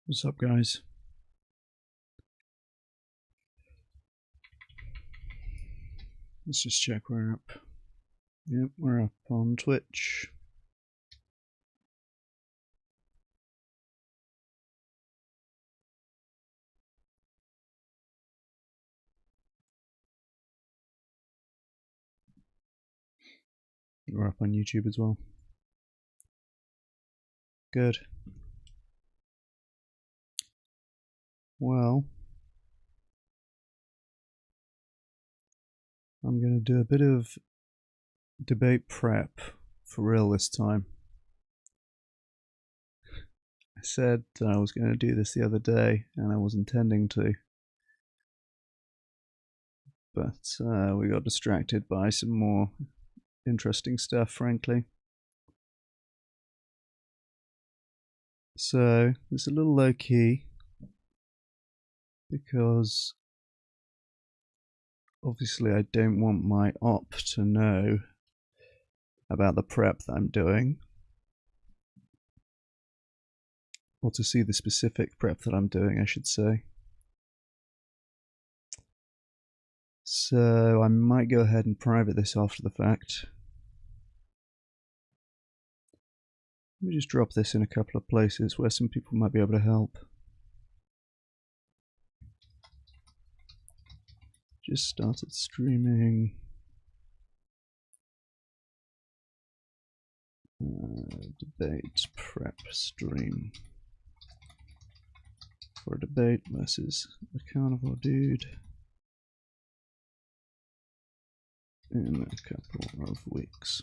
What's up, guys? Let's just check we're up. Yep, we're up on Twitch. We're up on YouTube as well. Good. Well, I'm going to do a bit of debate prep for real this time. I said I was going to do this the other day, and I was intending to. But we got distracted by some more interesting stuff, frankly. So it's a little low key because obviously I don't want my op to know about the prep that I'm doing, or to see the specific prep that I'm doing, I should say. So I might go ahead and private this after the fact. Let me just drop this in a couple of places where some people might be able to help. Just started streaming. Debate prep stream for a debate versus a carnivore dude in a couple of weeks.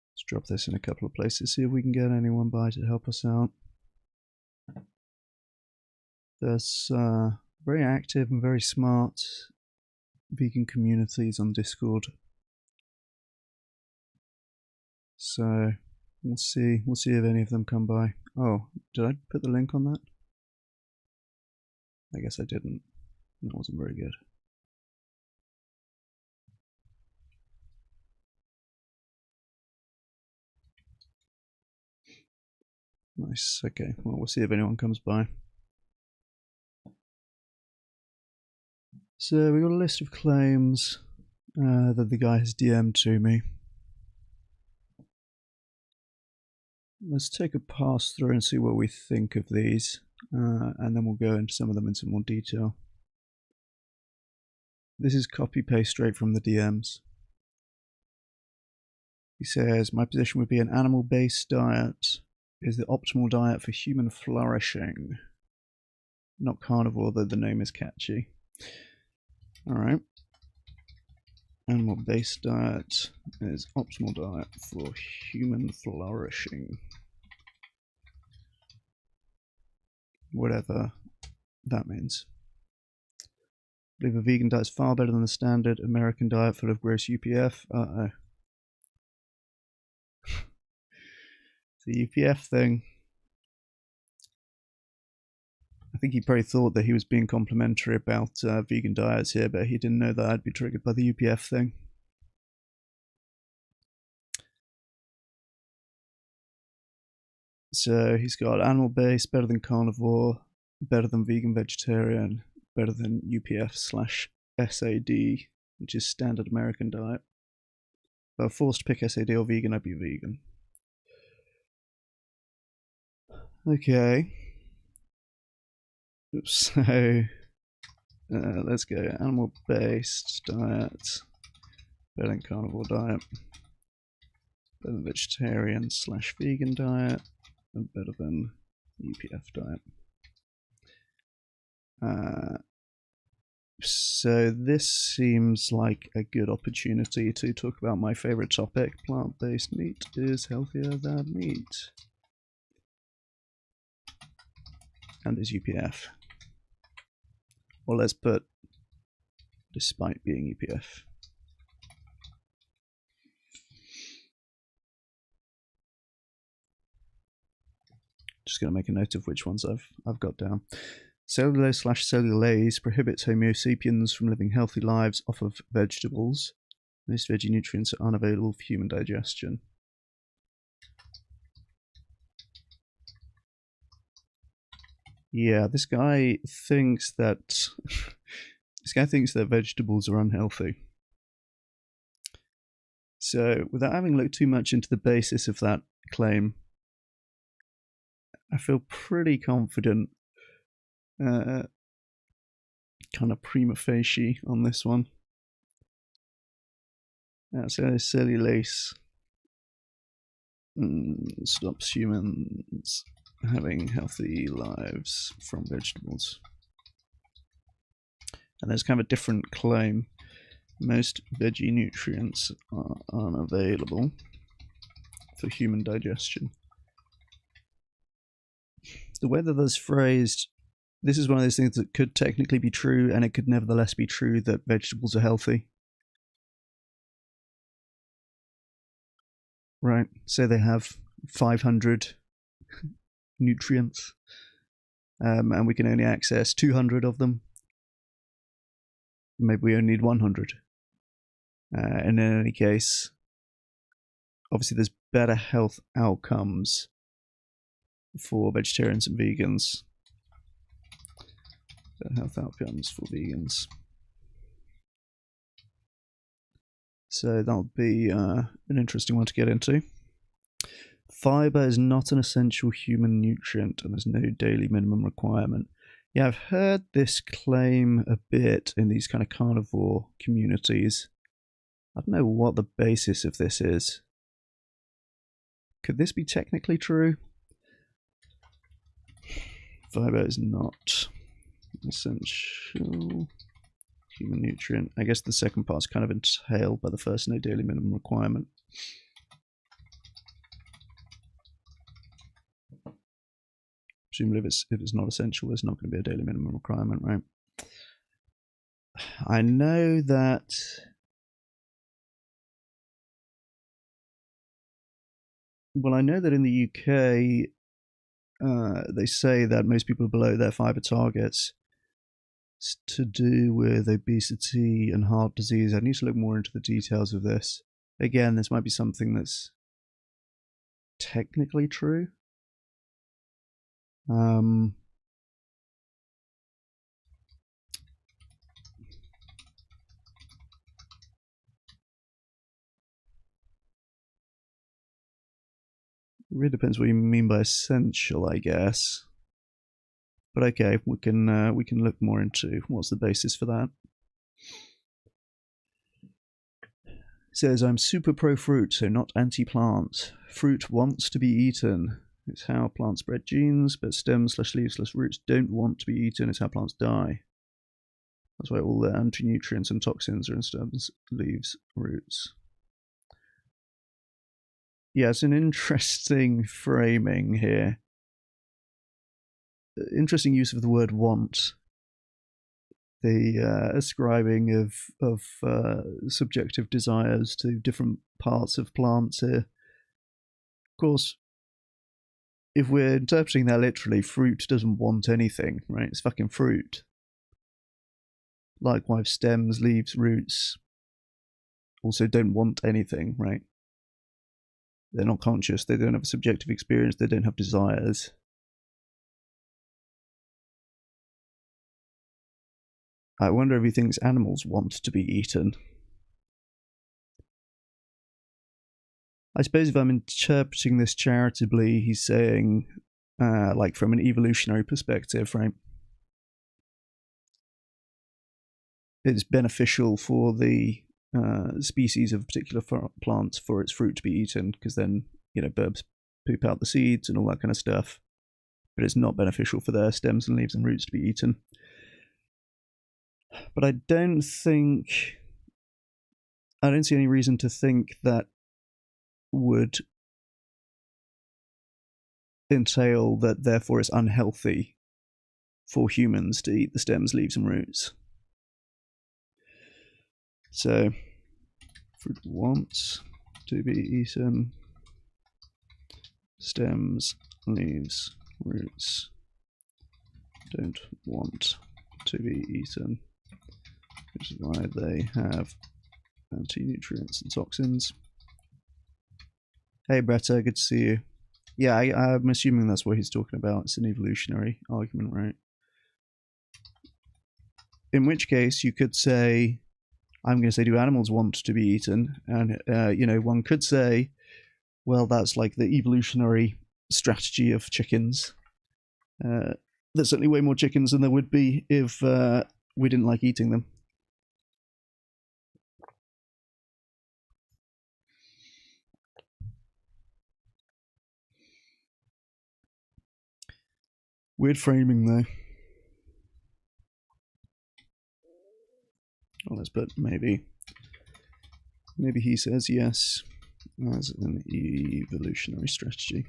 Let's drop this in a couple of places, see if we can get anyone by to help us out. There's very active and very smart vegan communities on Discord. So we'll see if any of them come by. Oh, did I put the link on that? I guess I didn't. That wasn't very good. Nice. Okay, well, we'll see if anyone comes by. So we got a list of claims that the guy has DM'd to me. Let's take a pass through and see what we think of these, and then we'll go into some of them in some more detail. This is copy paste straight from the DMs. He says, my position would be an animal-based diet is the optimal diet for human flourishing. Not carnivore, though the name is catchy. Alright. Animal-based diet is optimal diet for human flourishing. Whatever that means. I believe a vegan diet is far better than the standard American diet full of gross UPF. Uh-oh. The UPF thing. I think he probably thought that he was being complimentary about vegan diets here, but he didn't know that I'd be triggered by the UPF thing. So he's got animal-based, better than carnivore, better than vegan vegetarian, better than UPF/SAD, which is standard American diet. If I were forced to pick SAD or vegan, I'd be vegan. Okay. So let's go animal-based diet, better than carnivore diet, better than vegetarian/vegan diet, and better than UPF diet. So this seems like a good opportunity to talk about my favorite topic. Plant-based meat is healthier than meat. And is UPF. Well, let's put despite being UPF. Just going to make a note of which ones I've got down. Cellulose/cellulase prohibits Homo sapiens from living healthy lives off of vegetables. Most veggie nutrients are unavailable for human digestion. Yeah, this guy thinks that vegetables are unhealthy. So, without having looked too much into the basis of that claim, I feel pretty confident, kind of prima facie on this one. So cellulase stops humans having healthy lives from vegetables. And there's kind of a different claim. Most veggie nutrients are unavailable for human digestion. The way that that's phrased, this is one of those things that could technically be true, and it could nevertheless be true that vegetables are healthy. Right, so they have 500 nutrients, and we can only access 200 of them. Maybe we only need 100. And in any case, obviously there's better health outcomes for vegetarians and vegans. Better health outcomes for vegans. So that'll be an interesting one to get into. Fiber is not an essential human nutrient, and there's no daily minimum requirement. Yeah, I've heard this claim a bit in these kind of carnivore communities. I don't know what the basis of this is. Could this be technically true? Fiber is not essential human nutrient. I guess the second part's kind of entailed by the first, no daily minimum requirement. Presumably if it's not essential, there's not going to be a daily minimum requirement, right? I know that in the UK, they say that most people are below their fiber targets. It's to do with obesity and heart disease. I need to look more into the details of this. Again, this might be something that's technically true. It really depends what you mean by essential, I guess. But okay, we can look more into what's the basis for that. It says, I'm super pro fruit, so not anti-plant. Fruit wants to be eaten. It's how plants spread genes, but stems/leaves/roots don't want to be eaten. It's how plants die. That's why all the anti-nutrients and toxins are in stems, leaves, roots. Yeah, it's an interesting framing here. Interesting use of the word want. The ascribing of subjective desires to different parts of plants here. Of course, if we're interpreting that literally, fruit doesn't want anything, right? It's fucking fruit. Likewise, stems, leaves, roots also don't want anything, right? They're not conscious, they don't have a subjective experience, they don't have desires. I wonder if he thinks animals want to be eaten. I suppose if I'm interpreting this charitably, he's saying, like from an evolutionary perspective, right? It's beneficial for the species of a particular plant for its fruit to be eaten, because then, birds poop out the seeds and all that kind of stuff. But it's not beneficial for their stems and leaves and roots to be eaten. But I don't see any reason to think that would entail that therefore it's unhealthy for humans to eat the stems, leaves, and roots. So, fruit wants to be eaten, stems, leaves, roots don't want to be eaten, which is why they have anti-nutrients and toxins. Hey Bretta, good to see you. Yeah, I'm assuming that's what he's talking about. It's an evolutionary argument, right? In which case, you could say, I'm going to say, do animals want to be eaten? And, one could say, well, that's like the evolutionary strategy of chickens. There's certainly way more chickens than there would be if we didn't like eating them. Weird framing, though. Well, let's put maybe. Maybe he says yes as an evolutionary strategy.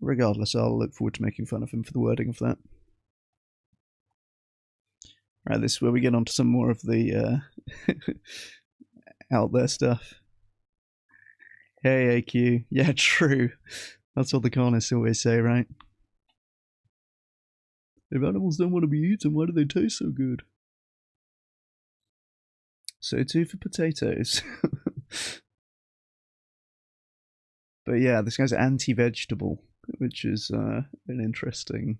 Regardless, I'll look forward to making fun of him for the wording of that. Right, this is where we get onto some more of the out there stuff. Hey, AQ. Yeah, true. That's what the colonists always say, right? If animals don't want to be eaten, why do they taste so good? So too for potatoes. But yeah, this guy's anti-vegetable, which is an interesting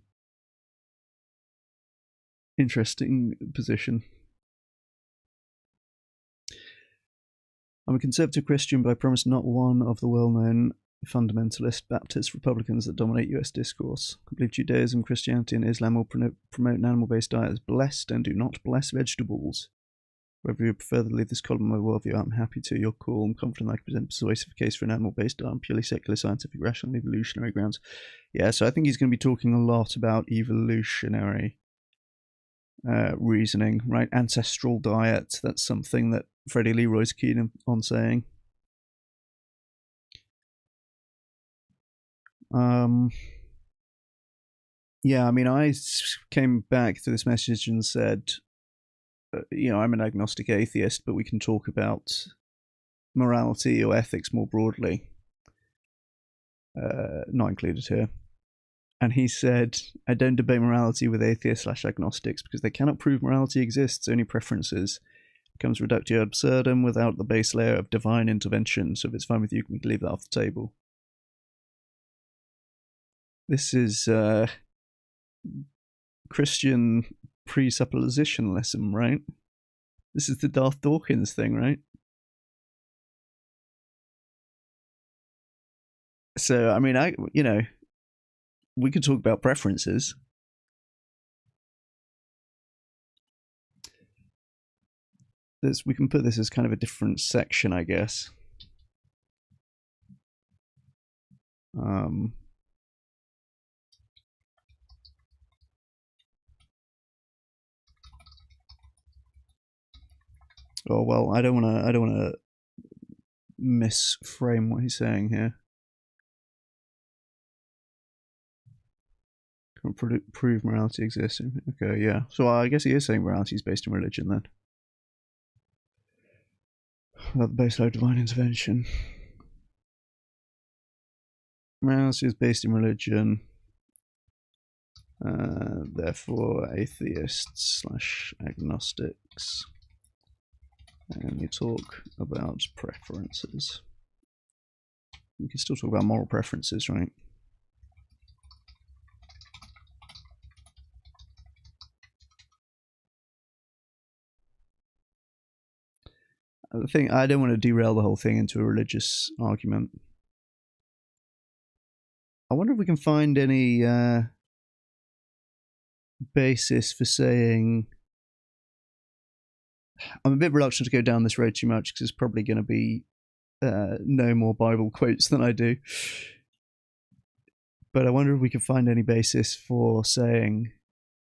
position. I'm a conservative Christian, but I promise not one of the well-known fundamentalist Baptist Republicans that dominate US discourse. I believe Judaism, Christianity, and Islam will promote an animal-based diet as blessed and do not bless vegetables. Whether you prefer to leave this column of my worldview, I'm happy to. You're cool. I'm confident I can present a persuasive case for an animal-based diet on purely secular, scientific, rational, evolutionary grounds. Yeah, so I think he's going to be talking a lot about evolutionary reasoning, right? Ancestral diet. That's something that Freddie Leroy's keen on saying. Yeah, I mean, I came back to this message and said, I'm an agnostic atheist, but we can talk about morality or ethics more broadly, not included here. And he said, I don't debate morality with atheists/agnostics because they cannot prove morality exists, only preferences. It becomes reductio absurdum without the base layer of divine intervention. So if it's fine with you, we can leave that off the table. This is Christian presuppositionalism, right? This is the Darth Dawkins thing, right? So, I mean, we could talk about preferences. We can put this as kind of a different section, I guess. Oh well, I don't want to misframe what he's saying here. Can't prove morality exists. Okay, yeah. So I guess he is saying morality is based in religion then. Without the base layer of divine intervention. Morality is based in religion. Therefore, atheists/agnostics. And you talk about preferences. We can still talk about moral preferences, right? The thing, I don't want to derail the whole thing into a religious argument. I wonder if we can find any basis for saying. I'm a bit reluctant to go down this road too much because it's probably going to be no more Bible quotes than I do. But I wonder if we can find any basis for saying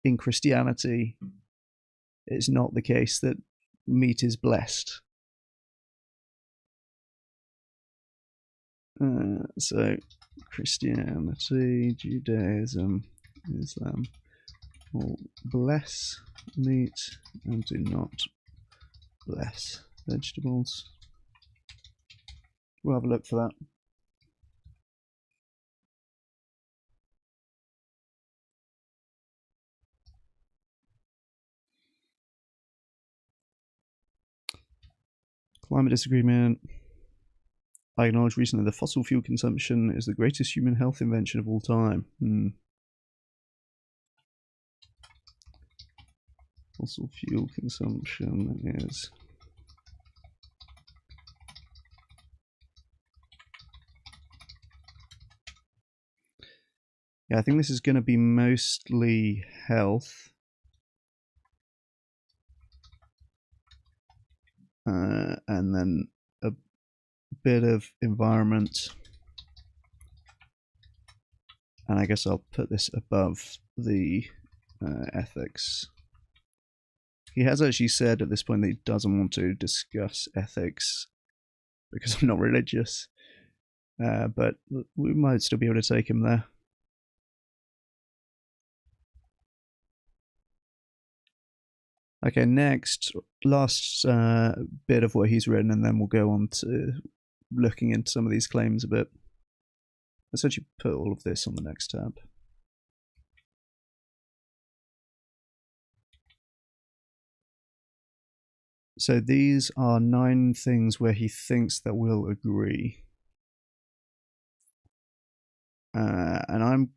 in Christianity it's not the case that meat is blessed. So Christianity, Judaism, Islam will bless meat and do not bless vegetables. We'll have a look for that. Climate disagreement. I acknowledged recently that fossil fuel consumption is the greatest human health invention of all time. Fossil fuel consumption is... Yeah, I think this is going to be mostly health. And then a bit of environment. And I guess I'll put this above the ethics. He has actually said at this point that he doesn't want to discuss ethics because I'm not religious. But we might still be able to take him there. Okay, next, last bit of what he's written, and then we'll go on to looking into some of these claims a bit. Let's actually put all of this on the next tab. So these are 9 things where he thinks that we'll agree. And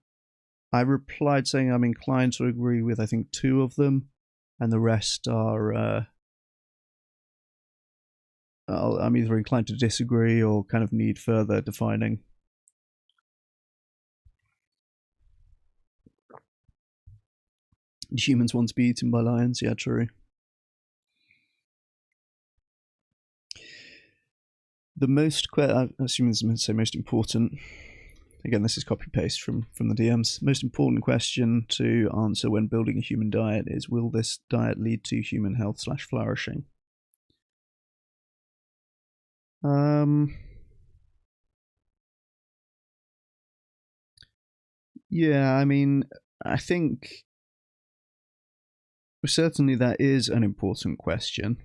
I replied saying I'm inclined to agree with, I think, 2 of them, and the rest are I'm either inclined to disagree or kind of need further defining. Humans want to be eaten by lions? Yeah, true. The most, I assume this is meant to say most important. Again, this is copy paste from the DMs. Most important question to answer when building a human diet is: will this diet lead to human health / flourishing? Yeah, I mean, I think certainly that is an important question.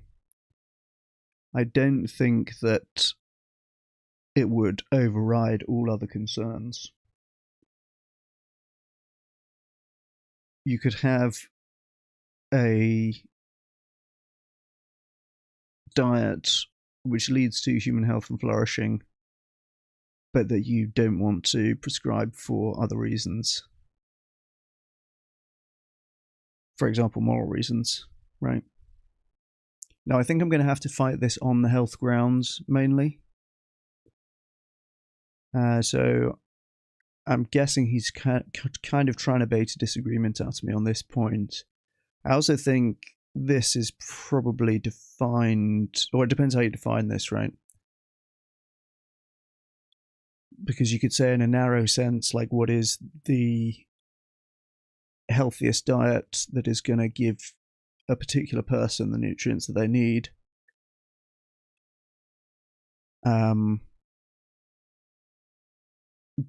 I don't think that it would override all other concerns. You could have a diet which leads to human health and flourishing, but that you don't want to prescribe for other reasons. For example, moral reasons, right? Now, I think I'm going to have to fight this on the health grounds mainly. So I'm guessing he's kind of trying to bait a disagreement out of me on this point. I also think this is probably defined, or it depends how you define this, right? Because you could say in a narrow sense, like, what is the healthiest diet that is going to give a particular person the nutrients that they need?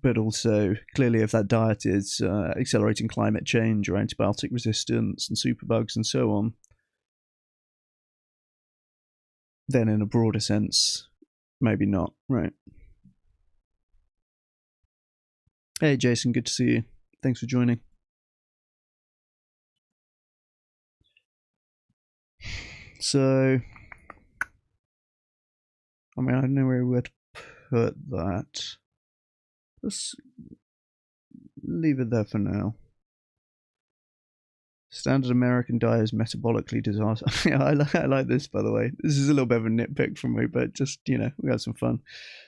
But also, clearly, if that diet is accelerating climate change or antibiotic resistance and superbugs and so on, then in a broader sense, maybe not, right? Hey, Jason, good to see you. Thanks for joining. So, I mean, I don't know where we would put that. Let's leave it there for now. Standard American diet is metabolically disastrous. Yeah, I like this, by the way. This is a little bit of a nitpick from me, but just, we had some fun.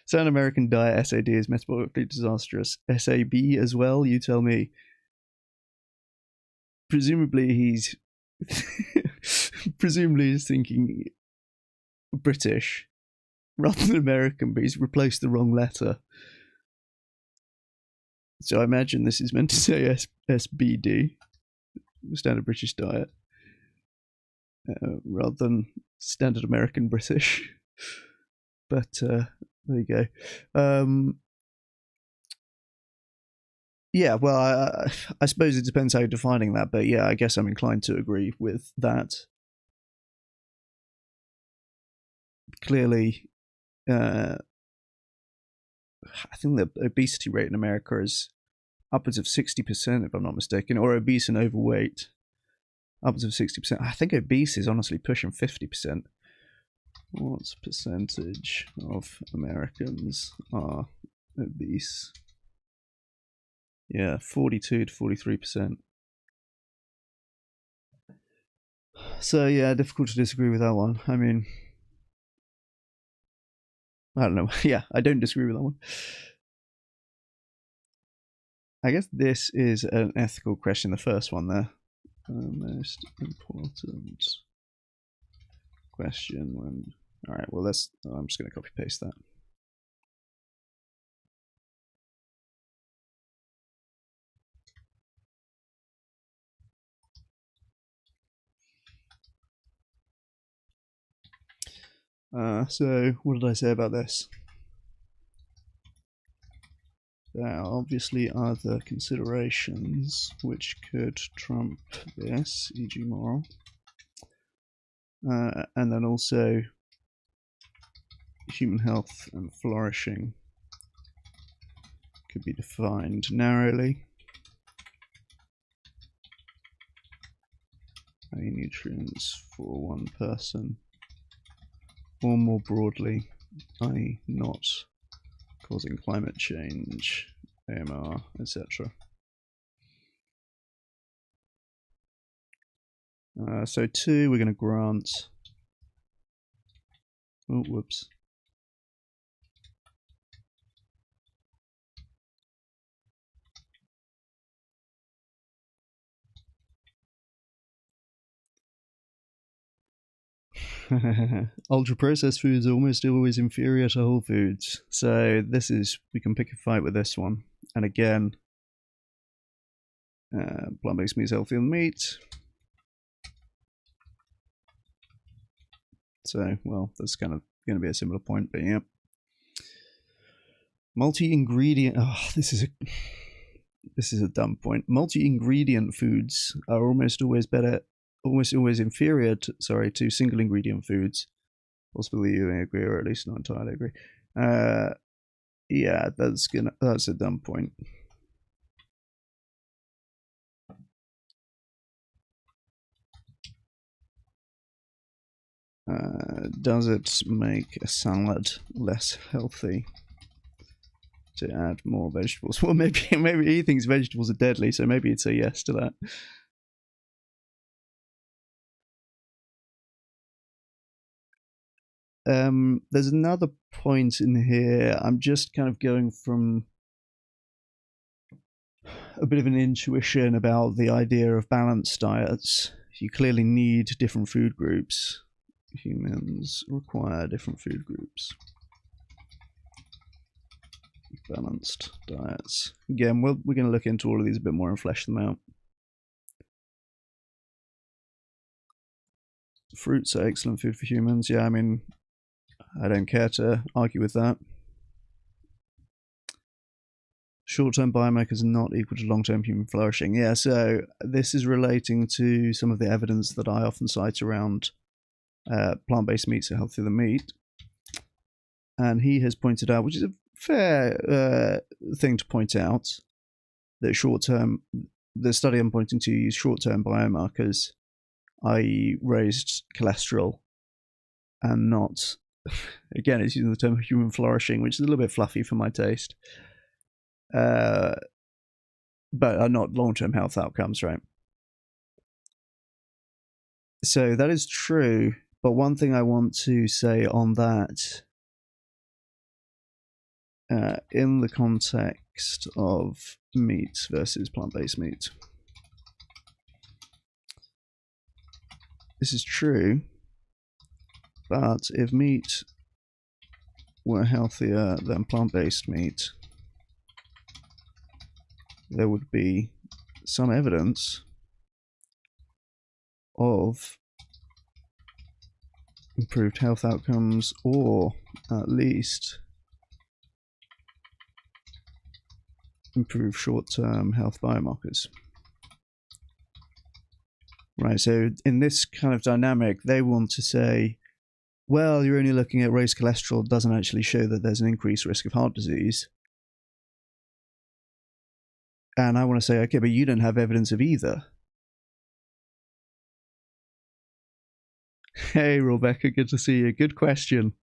Standard American diet, SAD, is metabolically disastrous. SAB as well, you tell me. Presumably he's thinking British rather than American, but he's replaced the wrong letter. So I imagine this is meant to say SBD, Standard British Diet, rather than Standard American British. But there you go. Yeah, well, I suppose it depends how you're defining that, but yeah, I guess I'm inclined to agree with that. Clearly, I think the obesity rate in America is upwards of 60%, if I'm not mistaken, or obese and overweight. Upwards of 60%. I think obese is honestly pushing 50%. What percentage of Americans are obese? Yeah, 42 to 43%. So yeah, difficult to disagree with that one. I mean, I don't know. Yeah, I don't disagree with that one. I guess this is an ethical question, the first one there. Most important question when... Alright, well, I'm just going to copy paste that. So, what did I say about this? There are obviously other considerations which could trump this, e.g. moral. And then also human health and flourishing could be defined narrowly. i.e. nutrients for one person, or more broadly, i.e. not causing climate change, AMR, etc. So 2, we're going to grant... Oh, whoops. Ultra processed foods are almost always inferior to whole foods. So this is, we can pick a fight with this one. And again, plant-based meat is healthier than meat. So, well, that's kind of going to be a similar point, but yeah. Multi-ingredient, this is a dumb point. Multi-ingredient foods are almost always inferior to single ingredient foods. Possibly you agree, or at least not entirely agree. Yeah, that's a dumb point. Does it make a salad less healthy to add more vegetables? Well, maybe he thinks vegetables are deadly, so maybe it's a yes to that. There's another point in here. I'm just kind of going from a bit of an intuition about the idea of balanced diets. You clearly need different food groups. Humans require different food groups. Balanced diets. Again, we're going to look into all of these a bit more and flesh them out. Fruits are excellent food for humans. Yeah, I mean, I don't care to argue with that. Short-term biomarkers are not equal to long-term human flourishing. Yeah, so this is relating to some of the evidence that I often cite around plant-based meats are healthier than meat. And he has pointed out, which is a fair thing to point out, that the study I'm pointing to used short-term biomarkers, i.e. raised cholesterol, and not, again, it's using the term human flourishing, which is a little bit fluffy for my taste. But are not long-term health outcomes, right? So that is true, but one thing I want to say on that, in the context of meat versus plant-based meat, this is true, but if meat were healthier than plant-based meat, there would be some evidence of improved health outcomes, or at least improved short-term health biomarkers. Right, so in this kind of dynamic, they want to say, well, you're only looking at raised cholesterol, doesn't actually show that there's an increased risk of heart disease. And I want to say, okay, but you don't have evidence of either. Hey, Rebecca, good to see you. Good question.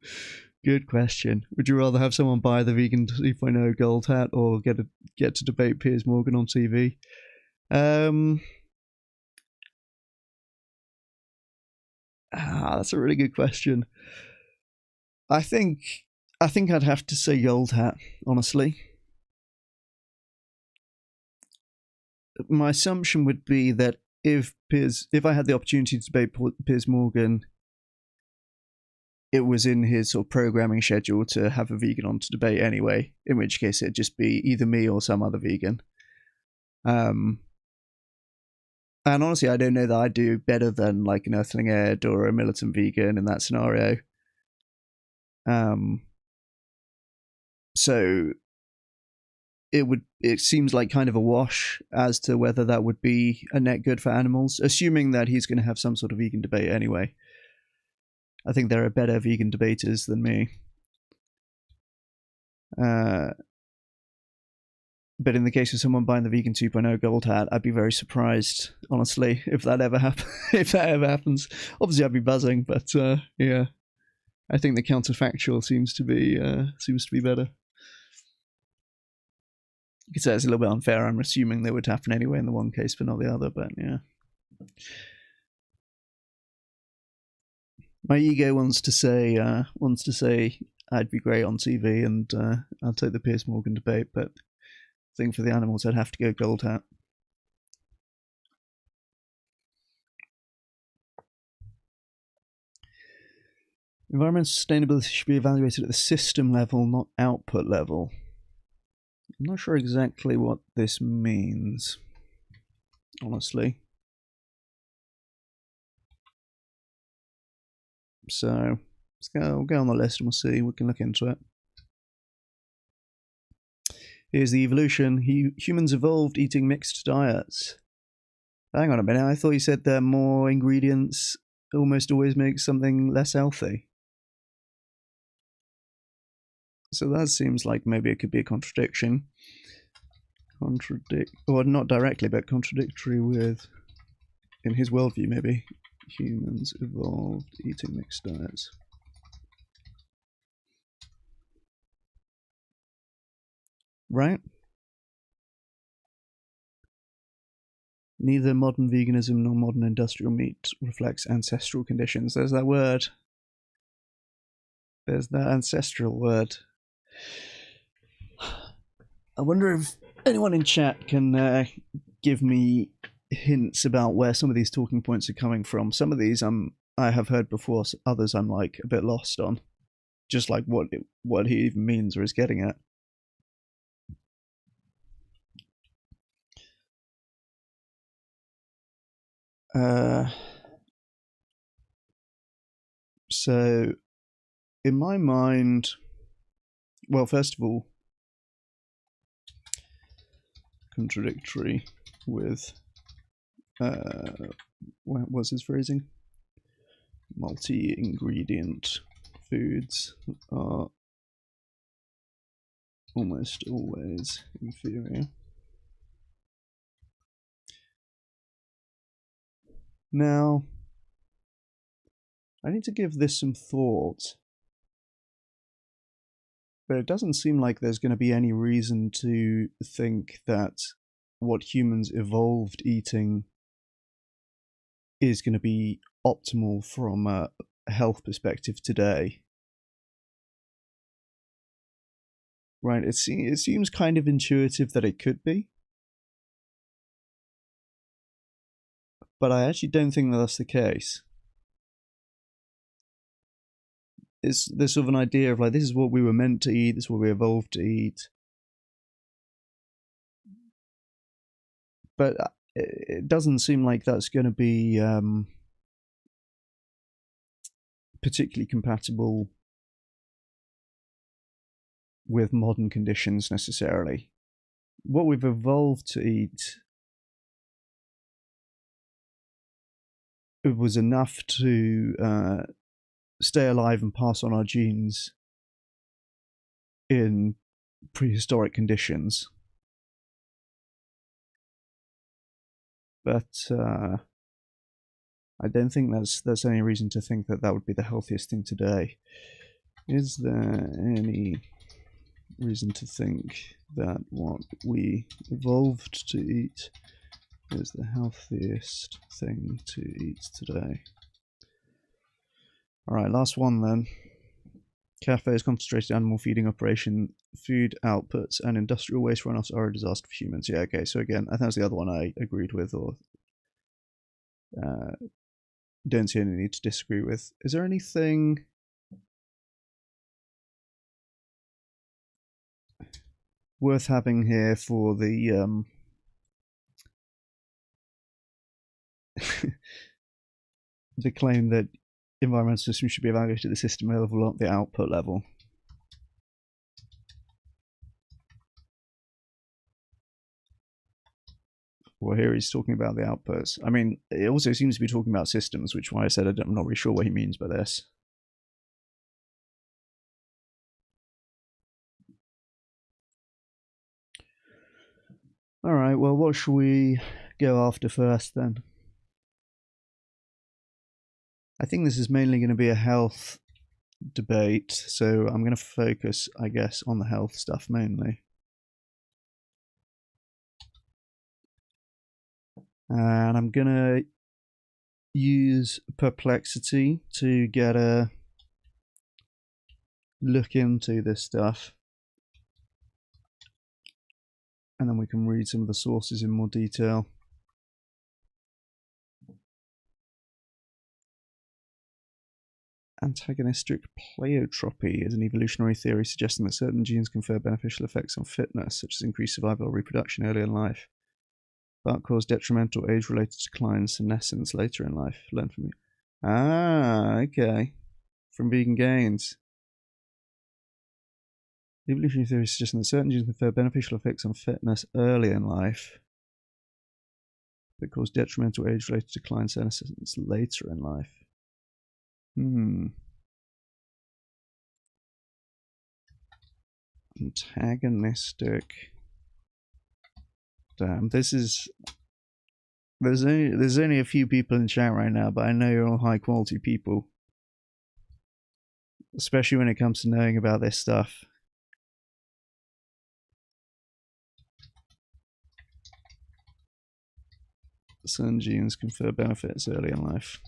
Good question. Would you rather have someone buy the Vegan 2.0 gold hat or get to debate Piers Morgan on TV? That's a really good question. I think I'd have to say gold hat, honestly. My assumption would be that if I had the opportunity to debate Piers Morgan, it was in his sort of programming schedule to have a vegan on to debate anyway, in which case it'd just be either me or some other vegan. And honestly, I don't know that I'd do better than like an Earthling Ed or a militant vegan in that scenario. So it seems like kind of a wash as to whether that would be a net good for animals, assuming that he's going to have some sort of vegan debate anyway. I think there are better vegan debaters than me. But in the case of someone buying the Vegan 2.0 gold hat, I'd be very surprised, honestly, if that ever happens. Obviously, I'd be buzzing, but yeah, I think the counterfactual seems to be better. You could say it's a little bit unfair. I'm assuming they would happen anyway in the one case, but not the other. But yeah. My ego wants to say I'd be great on TV and I'll take the Piers Morgan debate, but I think for the animals I'd have to go gold hat. Environmental sustainability should be evaluated at the system level, not output level. I'm not sure exactly what this means, honestly. So we'll go on the list and we'll see. We can look into it. Here's the evolution. Humans evolved eating mixed diets. Hang on a minute. I thought you said that more ingredients almost always make something less healthy. So that seems like maybe it could be a contradiction. Or not directly, but contradictory with, in his worldview, maybe. Humans evolved eating mixed diets. Right? Neither modern veganism nor modern industrial meat reflects ancestral conditions. There's that word. There's that ancestral word. I wonder if anyone in chat can give me hints about where some of these talking points are coming from. Some of these I have heard before, others I'm like a bit lost on. Just like what he even means or is getting at. So in my mind, well, first of all, contradictory with what was his phrasing? Multi-ingredient foods are almost always inferior. Now, I need to give this some thought, but it doesn't seem like there's going to be any reason to think that what humans evolved eating is going to be optimal from a health perspective today. Right, it seems kind of intuitive that it could be, but I actually don't think that that's the case. There's sort of an idea of like, this is what we were meant to eat, this is what we evolved to eat. But it doesn't seem like that's going to be particularly compatible with modern conditions necessarily. What we've evolved to eat was enough to stay alive and pass on our genes in prehistoric conditions. But I don't think that's any reason to think that that would be the healthiest thing today. Is there any reason to think that what we evolved to eat is the healthiest thing to eat today? Alright, last one then. Cafes, concentrated animal feeding operation, food outputs, and industrial waste runoffs are a disaster for humans. Yeah, okay, so again, I think that's the other one I agreed with, or don't see any need to disagree with. Is there anything worth having here for the the claim that environmental systems should be evaluated at the system level, not the output level? Well, here he's talking about the outputs. I mean, it also seems to be talking about systems, which is why I said I'm not really sure what he means by this. Alright, well, what should we go after first then? I think this is mainly going to be a health debate, so I'm going to focus, I guess, on the health stuff mainly. And I'm going to use Perplexity to get a look into this stuff. And then we can read some of the sources in more detail. Antagonistic pleiotropy is an evolutionary theory suggesting that certain genes confer beneficial effects on fitness, such as increased survival or reproduction early in life, but cause detrimental age-related decline, senescence later in life. Learn from me. Ah, okay. From vegan gains. Evolutionary theory suggesting that certain genes confer beneficial effects on fitness early in life, but cause detrimental age-related decline, senescence later in life. Antagonistic. Damn, this is. There's only a few people in chat right now, but I know you're all high quality people. Especially when it comes to knowing about this stuff. Certain genes confer benefits early in life.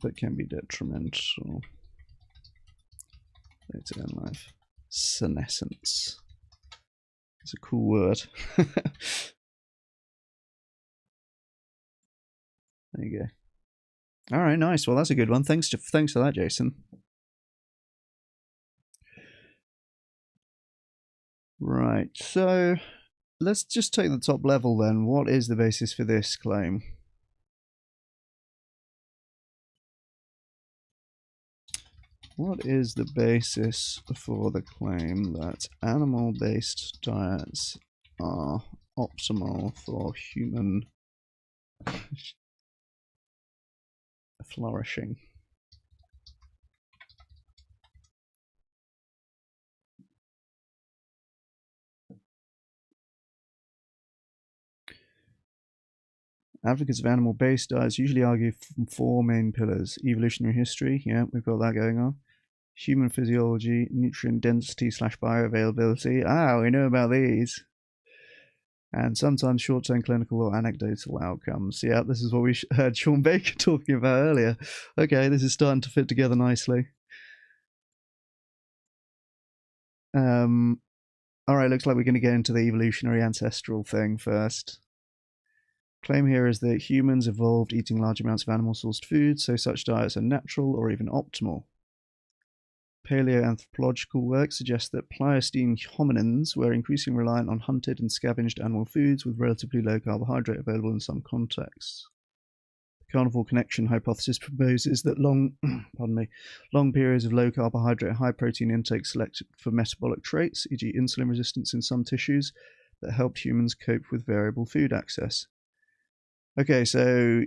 But can be detrimental later in life. Senescence. It's a cool word. There you go. All right, nice. Well, that's a good one. Thanks for that, Jason. Right. So let's just take the top level then. What is the basis for this claim? What is the basis for the claim that animal-based diets are optimal for human flourishing? Advocates of animal-based diets usually argue from four main pillars: evolutionary history, yeah, we've got that going on; human physiology, nutrient density / bioavailability, we know about these; and sometimes short-term clinical or anecdotal outcomes. Yeah, this is what we heard Sean Baker talking about earlier. Okay, this is starting to fit together nicely. Alright, looks like we're going to get into the evolutionary ancestral thing first. Claim here is that humans evolved eating large amounts of animal-sourced food, so such diets are natural or even optimal. Paleoanthropological work suggests that Pliocene hominins were increasingly reliant on hunted and scavenged animal foods with relatively low carbohydrate available in some contexts. The carnivore connection hypothesis proposes that long periods of low carbohydrate, high protein intake selected for metabolic traits, e.g. insulin resistance in some tissues, that helped humans cope with variable food access. Okay, so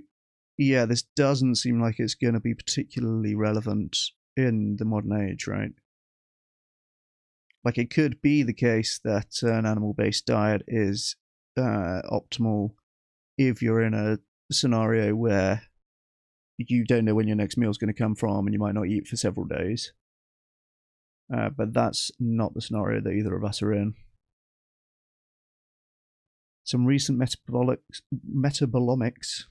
yeah, this doesn't seem like it's going to be particularly relevant in the modern age, right? Like, it could be the case that an animal-based diet is optimal if you're in a scenario where you don't know when your next meal is going to come from and you might not eat for several days. But that's not the scenario that either of us are in. Some recent metabolomics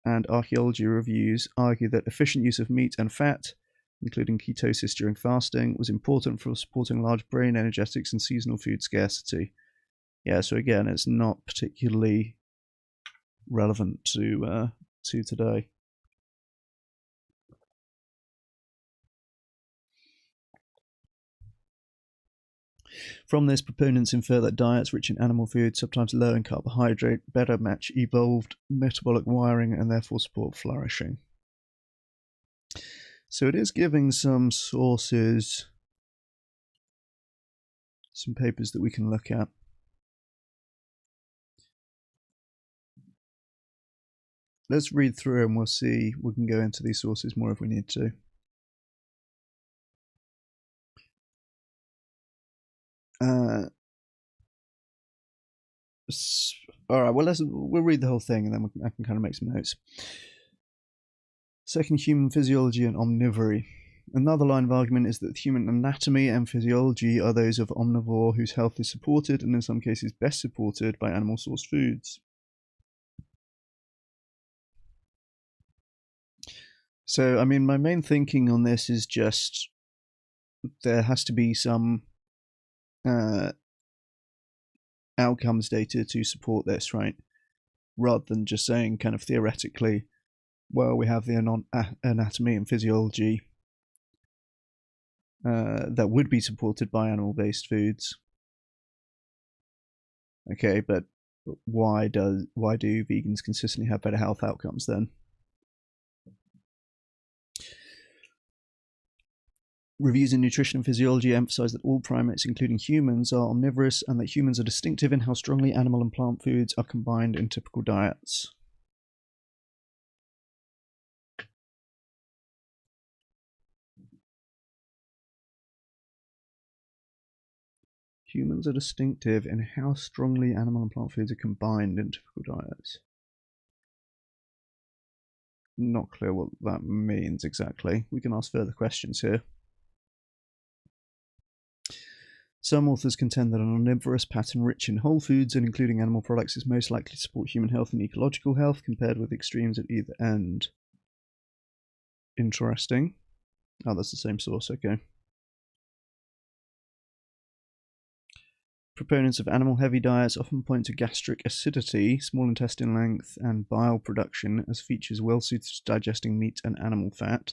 and archaeology reviews argue that efficient use of meat and fat, including ketosis during fasting, was important for supporting large brain energetics and seasonal food scarcity. Yeah, so again, it's not particularly relevant to today. From this, proponents infer that diets rich in animal food, sometimes low in carbohydrate, better match evolved metabolic wiring and therefore support flourishing. So it is giving some sources, some papers that we can look at. Let's read through and we'll see. We can go into these sources more if we need to. All right, well, we'll read the whole thing and then I can kind of make some notes. Second, human physiology and omnivory. Another line of argument is that human anatomy and physiology are those of omnivore whose health is supported and in some cases best supported by animal source foods. So, I mean, my main thinking on this is just there has to be some outcomes data to support this, right? Rather than just saying kind of theoretically, well, we have the anatomy and physiology that would be supported by animal-based foods. Okay, but why do vegans consistently have better health outcomes then? Reviews in nutrition and physiology emphasize that all primates, including humans, are omnivorous and that humans are distinctive in how strongly animal and plant foods are combined in typical diets. Humans are distinctive in how strongly animal and plant foods are combined in typical diets. Not clear what that means exactly. We can ask further questions here. Some authors contend that an omnivorous pattern rich in whole foods and including animal products is most likely to support human health and ecological health compared with extremes at either end. Interesting. Oh, that's the same source, okay. Proponents of animal-heavy diets often point to gastric acidity, small intestine length, and bile production as features well-suited to digesting meat and animal fat.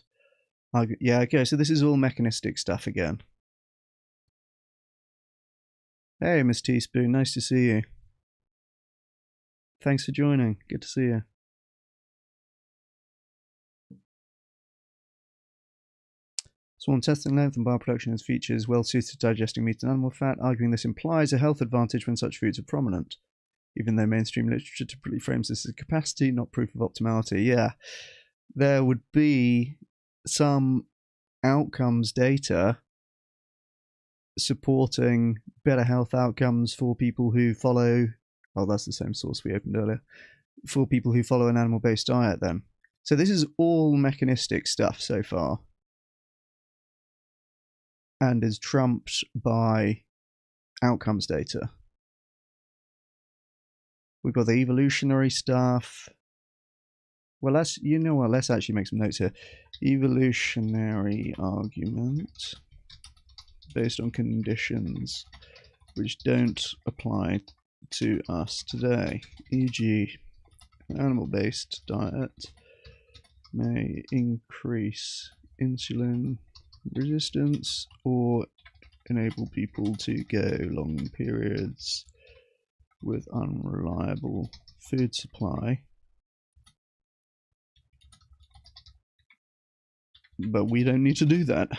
Yeah, okay, so this is all mechanistic stuff again. Hey, Miss Teaspoon, nice to see you. Thanks for joining. Good to see you. Small intestine length and bile production as features well suited to digesting meat and animal fat, arguing this implies a health advantage when such foods are prominent, even though mainstream literature typically frames this as a capacity, not proof of optimality. Yeah, there would be some outcomes data supporting better health outcomes for people who follow, oh, that's the same source we opened earlier, for people who follow an animal-based diet then. So this is all mechanistic stuff so far, and is trumped by outcomes data. We've got the evolutionary stuff. Well, let's actually make some notes here. Evolutionary argument based on conditions which don't apply to us today, e.g. an animal-based diet may increase insulin resistance or enable people to go long periods with unreliable food supply. But we don't need to do that.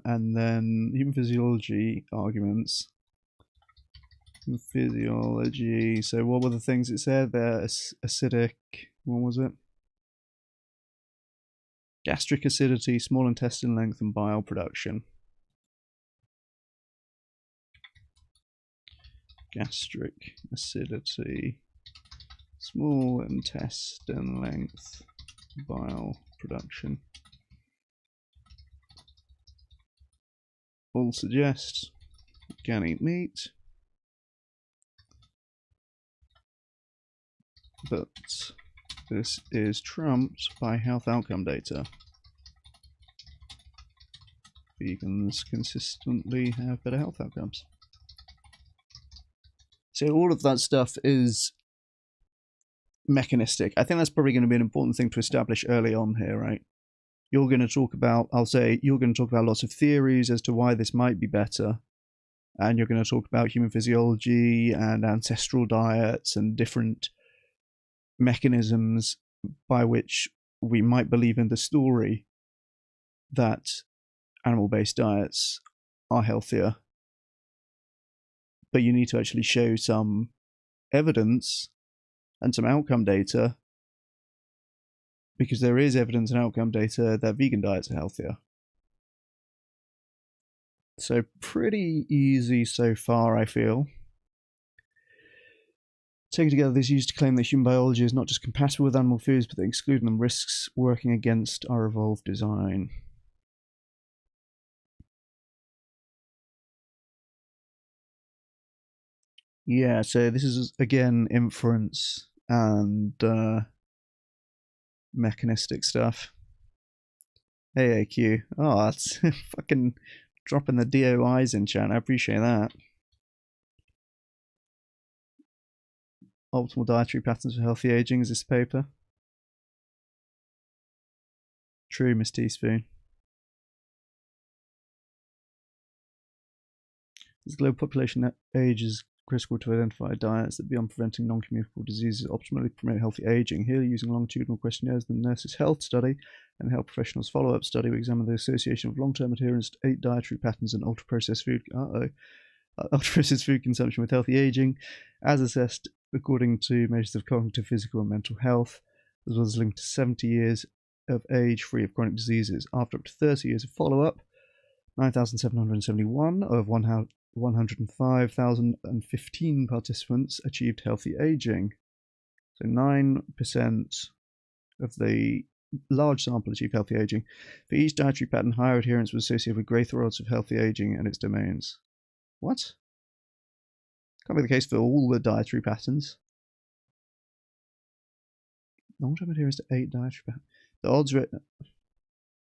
And then human physiology arguments. Physiology. So what were the things it said? They're acidic. What was it? Gastric acidity, small intestine length, and bile production. Gastric acidity, small intestine length, bile production. All suggest can eat meat, but this is trumped by health outcome data. Vegans consistently have better health outcomes. So all of that stuff is mechanistic. I think that's probably going to be an important thing to establish early on here, right? You're going to talk about, you're going to talk about lots of theories as to why this might be better. And you're going to talk about human physiology and ancestral diets and different mechanisms by which we might believe in the story that animal-based diets are healthier. But you need to actually show some evidence and some outcome data, because there is evidence and outcome data that vegan diets are healthier. So pretty easy so far, I feel. Taken together, this is used to claim that human biology is not just compatible with animal foods, but that excluding them risks working against our evolved design. Yeah, so this is, again, inference and mechanistic stuff. Hey, AQ. Oh, that's fucking dropping the DOIs in chat. I appreciate that. Optimal dietary patterns for healthy aging is this paper. True, Miss Teaspoon. As global population age is critical to identify diets that, beyond preventing non-communicable diseases, optimally promote healthy aging. Here, using longitudinal questionnaires, the Nurses' Health Study and the Health Professionals Follow-Up Study, we examine the association of long-term adherence to 8 dietary patterns and ultra-processed food. Ultra-processed food consumption with healthy aging, as assessed according to measures of cognitive, physical, and mental health, as well as linked to 70 years of age free of chronic diseases. After up to 30 years of follow-up, 9,771 of 105,015 participants achieved healthy aging. So 9% of the large sample achieved healthy aging. For each dietary pattern, higher adherence was associated with greater odds of healthy aging and its domains. What? Can't be the case for all the dietary patterns. Long-term adherence to 8 dietary patterns. The odds rate,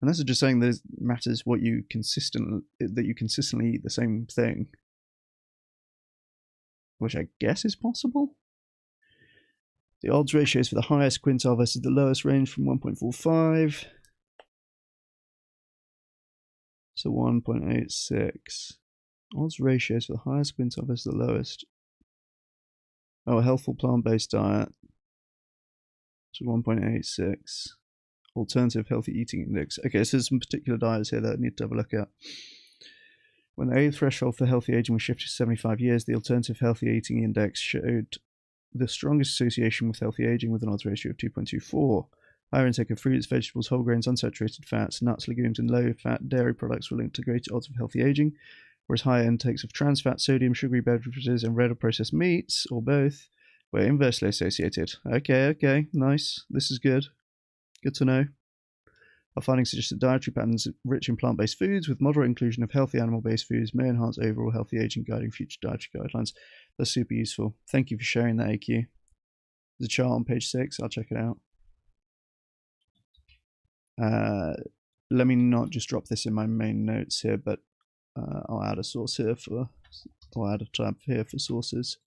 unless it's just saying that it matters what you consistently eat the same thing, which I guess is possible. The odds ratios for the highest quintile versus the lowest range from 1.45 to 1.86. Odds ratios for the highest quintile versus the lowest. Oh, a healthful plant-based diet to 1.86. Alternative healthy eating index. Okay, so there's some particular diets here that I need to have a look at. When the age threshold for healthy aging was shifted to 75 years, the alternative healthy eating index showed the strongest association with healthy aging, with an odds ratio of 2.24. Higher intake of fruits, vegetables, whole grains, unsaturated fats, nuts, legumes, and low-fat dairy products were linked to greater odds of healthy aging, whereas higher intakes of trans fat, sodium, sugary beverages, and red or processed meats, or both, were inversely associated. Okay, nice. This is good. Good to know. Our findings suggest that dietary patterns rich in plant-based foods with moderate inclusion of healthy animal-based foods may enhance overall healthy aging, guiding future dietary guidelines. That's super useful. Thank you for sharing that, AQ. There's a chart on page 6. I'll check it out. Let me not just drop this in my main notes here, but I'll add a source here I'll add a tab here for sources.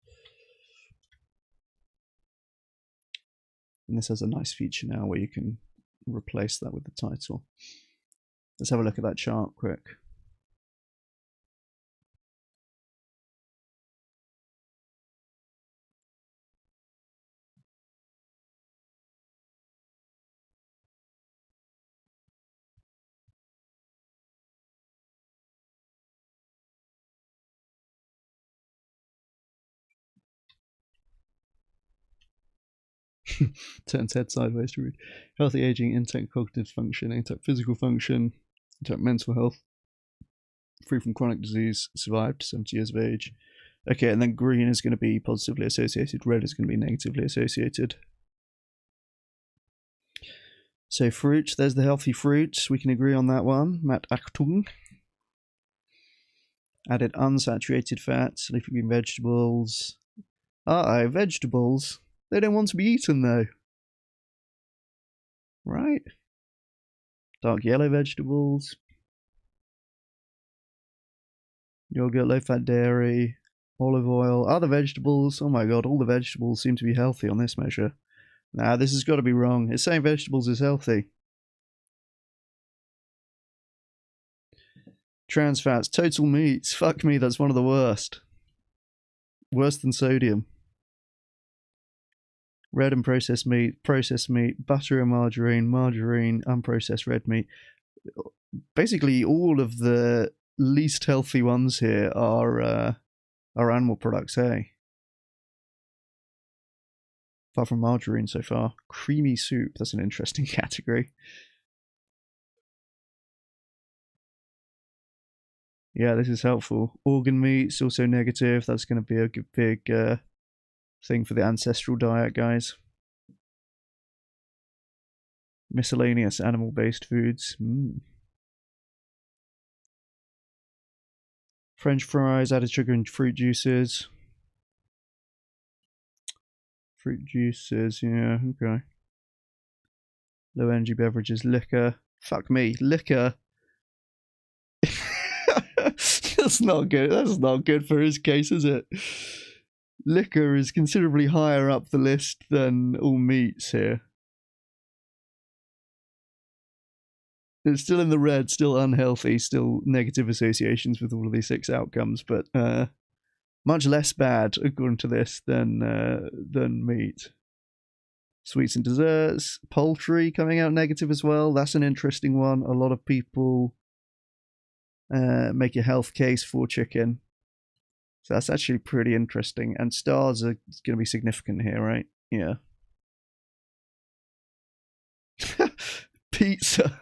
And this has a nice feature now where you can replace that with the title. Let's have a look at that chart quick. Turns head sideways to read. Healthy aging, intact cognitive function, intact physical function, intact mental health, free from chronic disease, survived 70 years of age. Okay, and then green is going to be positively associated, red is going to be negatively associated. So fruit, there's the healthy fruit. We can agree on that one. Matt Achtung. Added unsaturated fats, leafy green vegetables. Vegetables. They don't want to be eaten though. Right? Dark yellow vegetables. Yogurt, low-fat dairy, olive oil, other vegetables. Oh my god, all the vegetables seem to be healthy on this measure. Nah, this has got to be wrong. It's saying vegetables is healthy. Trans fats, total meats. Fuck me, that's one of the worst. Worse than sodium. Red and processed meat, butter and margarine, unprocessed red meat. Basically, all of the least healthy ones here are animal products, hey? Apart from margarine so far. Creamy soup, that's an interesting category. Yeah, this is helpful. Organ meat's also negative. That's going to be a big thing for the ancestral diet, guys. Miscellaneous animal-based foods. French fries, added sugar and fruit juices. Fruit juices, yeah, okay. Low energy beverages, liquor. Fuck me, liquor. That's not good. That's not good for his case, is it? Liquor is considerably higher up the list than all meats here. It's still in the red, still unhealthy, still negative associations with all of these 6 outcomes, but much less bad according to this than meat. Sweets and desserts, poultry coming out negative as well. That's an interesting one. A lot of people make a health case for chicken. So that's actually pretty interesting. And stars are going to be significant here, right? Yeah. Pizza.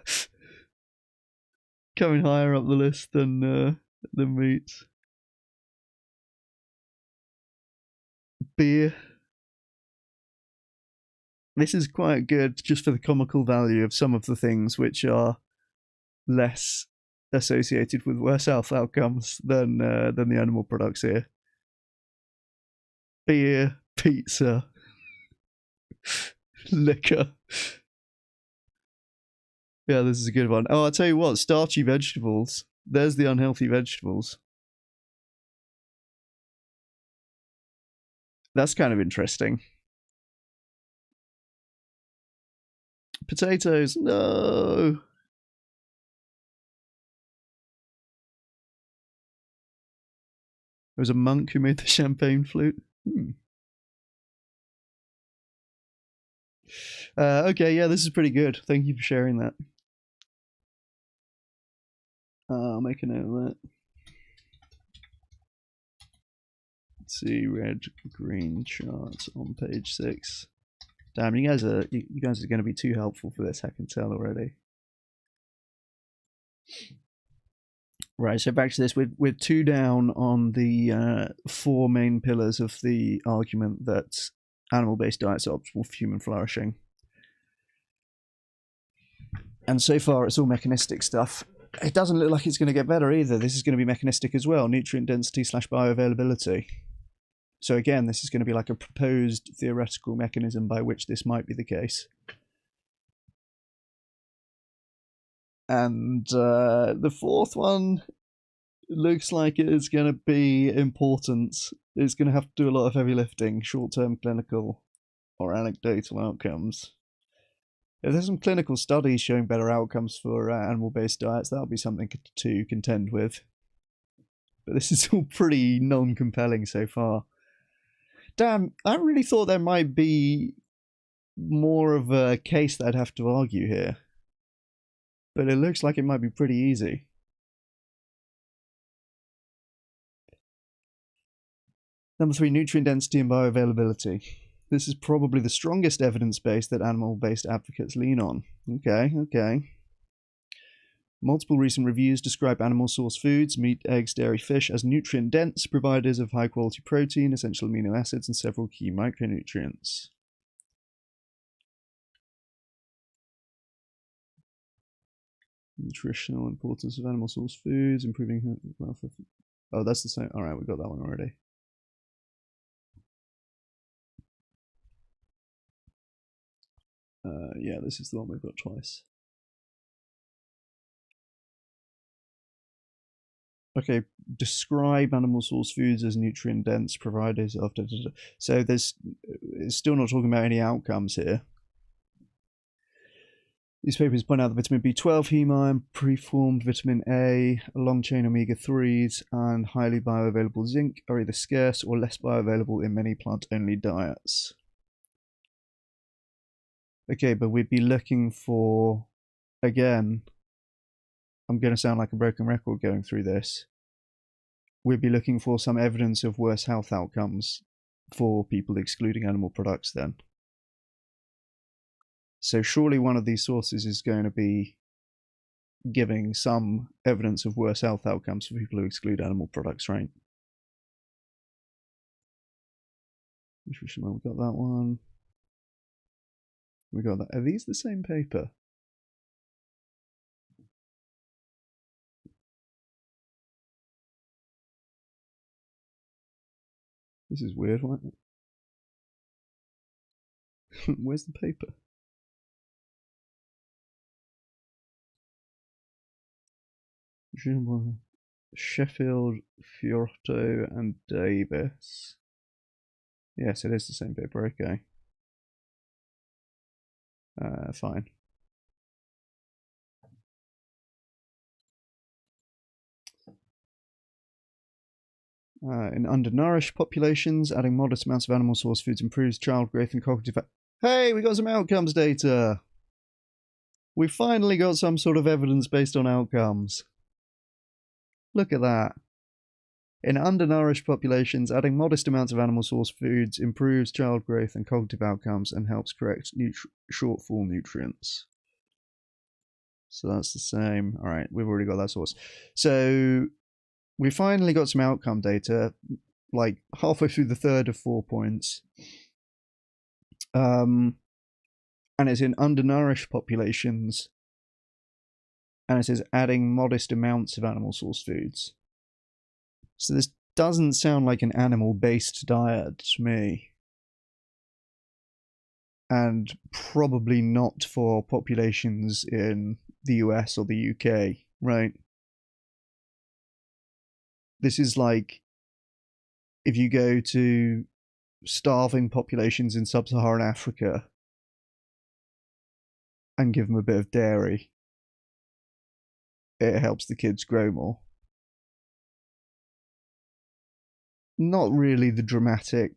Coming higher up the list than meats. Beer. This is quite good just for the comical value of some of the things which are less associated with worse health outcomes than the animal products here. Beer, pizza, liquor. Yeah, this is a good one. Oh, I'll tell you what, starchy vegetables. There's the unhealthy vegetables. That's kind of interesting. Potatoes, no. There was a monk who made the champagne flute. Okay, yeah, this is pretty good. Thank you for sharing that. I'll make a note of that. Let's see, red, green charts on page 6. Damn, you guys are going to be too helpful for this. I can tell already. Right, so back to this. We're 2 down on the 4 main pillars of the argument that animal-based diets are optimal for human flourishing. And so far, it's all mechanistic stuff. It doesn't look like it's going to get better either. This is going to be mechanistic as well. Nutrient density / bioavailability. So again, this is going to be like a proposed theoretical mechanism by which this might be the case. And the 4th one looks like it is going to be important. It's going to have to do a lot of heavy lifting, short-term clinical or anecdotal outcomes. If there's some clinical studies showing better outcomes for animal-based diets, that'll be something to contend with. But this is all pretty non-compelling so far. Damn, I really thought there might be more of a case that I'd have to argue here. But it looks like it might be pretty easy. Number 3, nutrient density and bioavailability. This is probably the strongest evidence base that animal-based advocates lean on. Okay, okay. Multiple recent reviews describe animal source foods, meat, eggs, dairy, fish, as nutrient-dense providers of high-quality protein, essential amino acids, and several key micronutrients. Nutritional importance of animal source foods, improving welfare. Oh, that's the same. All right, we got that one already. Yeah, this is the one we've got twice. Okay, describe animal source foods as nutrient dense providers of. So it's still not talking about any outcomes here. These papers point out that vitamin B12, heme, preformed vitamin A, long chain omega 3s, and highly bioavailable zinc are either scarce or less bioavailable in many plant only diets. Okay, but we'd be looking for, again, I'm going to sound like a broken record going through this. We'd be looking for some evidence of worse health outcomes for people excluding animal products then. So surely one of these sources is going to be giving some evidence of worse health outcomes for people who exclude animal products, right? Nutrition, we got that one. We got that. Are these the same paper? This is weird, right? Where's the paper? Sheffield, Fiorto, and Davis. Yes, it is the same paper, okay. Fine. In undernourished populations, adding modest amounts of animal source foods improves child growth and cognitive. Hey, we got some outcomes data. We finally got some sort of evidence based on outcomes. Look at that. In undernourished populations, adding modest amounts of animal source foods improves child growth and cognitive outcomes and helps correct shortfall nutrients. So that's the same. All right, we've already got that source. So we finally got some outcome data, like halfway through the third of 4 points. And it's in undernourished populations. And it says adding modest amounts of animal source foods. So this doesn't sound like an animal-based diet to me. And probably not for populations in the US or the UK, right? This is like if you go to starving populations in sub-Saharan Africa and give them a bit of dairy, it helps the kids grow more. Not really the dramatic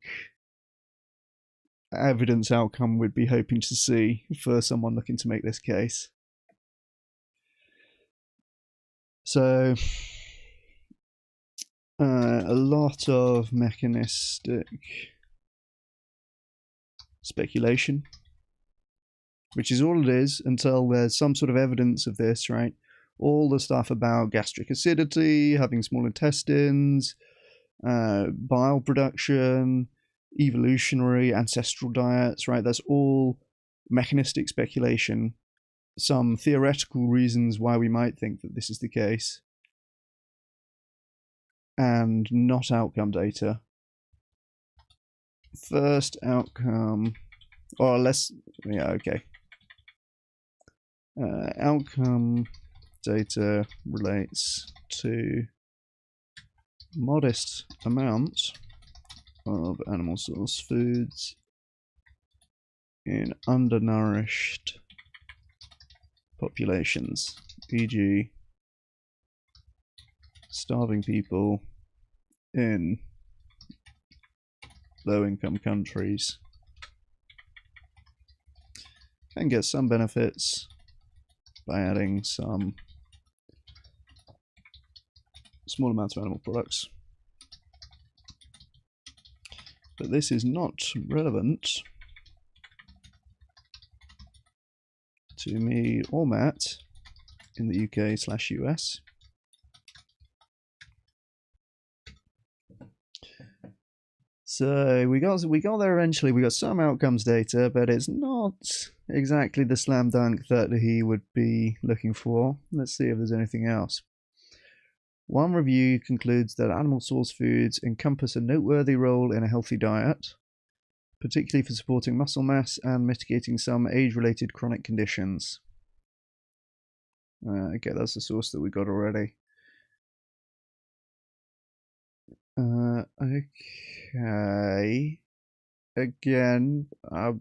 evidence outcome we'd be hoping to see for someone looking to make this case. So a lot of mechanistic speculation, which is all it is until there's some sort of evidence of this, right? All the stuff about gastric acidity, having small intestines, bile production, evolutionary, ancestral diets, right? That's all mechanistic speculation. Some theoretical reasons why we might think that this is the case, and not outcome data. First outcome, or less, yeah, okay. Outcome data relates to modest amount of animal source foods in undernourished populations, e.g. starving people in low-income countries can get some benefits by adding some small amounts of animal products, but this is not relevant to me or Matt in the UK/US. So we got there eventually. We got some outcomes data, but it's not exactly the slam dunk that he would be looking for. Let's see if there's anything else. One review concludes that animal source foods encompass a noteworthy role in a healthy diet, particularly for supporting muscle mass and mitigating some age-related chronic conditions. Okay, that's the source that we got already. Okay. Again, have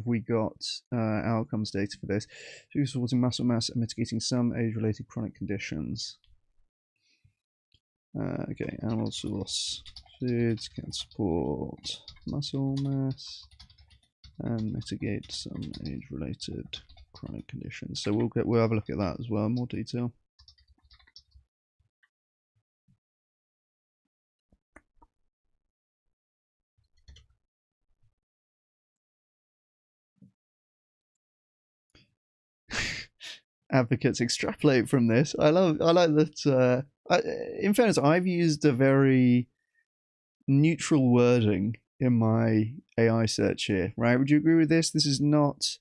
we got outcomes data for this? Supporting muscle mass and mitigating some age-related chronic conditions. Okay, animal source foods can support muscle mass and mitigate some age-related chronic conditions. So we'll have a look at that as well in more detail. Advocates extrapolate from this. I like that. In fairness, I've used a very neutral wording in my AI search here, right? Would you agree with this? This is not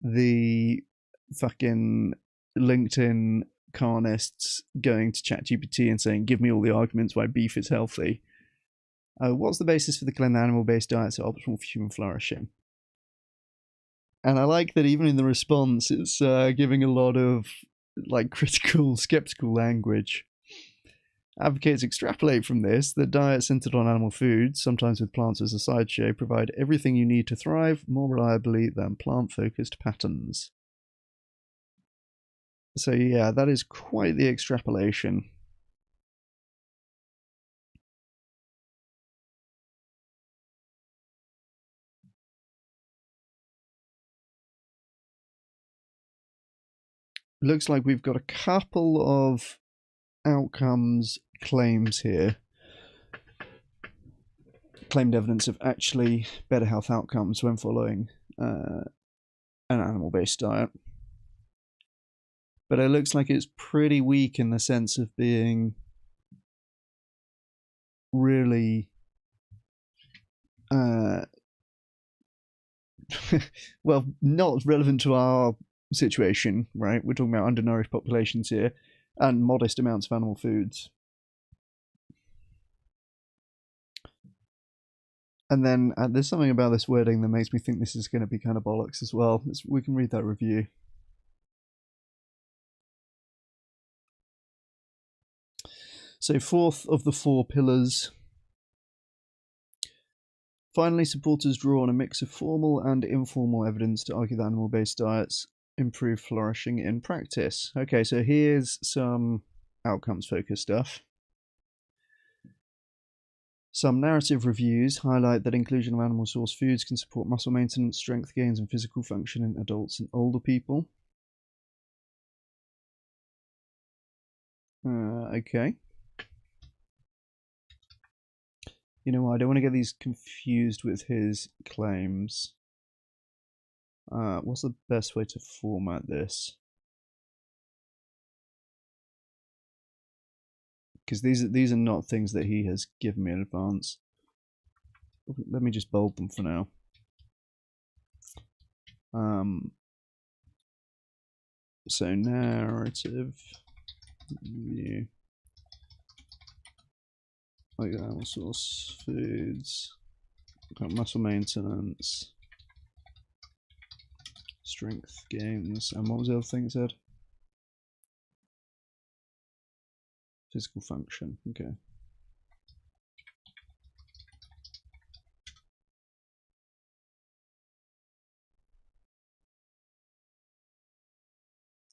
the fucking LinkedIn carnists going to ChatGPT and saying, give me all the arguments why beef is healthy. What's the basis for the claim that animal-based diets are optimal for human flourishing? And I like that even in the response, it's giving a lot of like critical, skeptical language. Advocates extrapolate from this that diets centered on animal foods, sometimes with plants as a sideshow, provide everything you need to thrive more reliably than plant-focused patterns. So yeah, that is quite the extrapolation. Looks like we've got a couple of outcomes claims here. Claimed evidence of actually better health outcomes when following an animal-based diet. But it looks like it's pretty weak in the sense of being really well, not relevant to our situation, right? We're talking about undernourished populations here and modest amounts of animal foods. And then there's something about this wording that makes me think this is going to be kind of bollocks as well. We can read that review. So, fourth of the 4 pillars. Finally, supporters draw on a mix of formal and informal evidence to argue that animal-based diets improve flourishing in practice. Okay, so here's some outcomes-focused stuff. Some narrative reviews highlight that inclusion of animal source foods can support muscle maintenance, strength gains, and physical function in adults and older people. Okay. You know what, I don't want to get these confused with his claims. What's the best way to format this? Because these are not things that he has given me in advance. Let me just bold them for now. So narrative view. Like animal source foods, got muscle maintenance, strength gains, and what was the other thing it said? Physical function. Okay.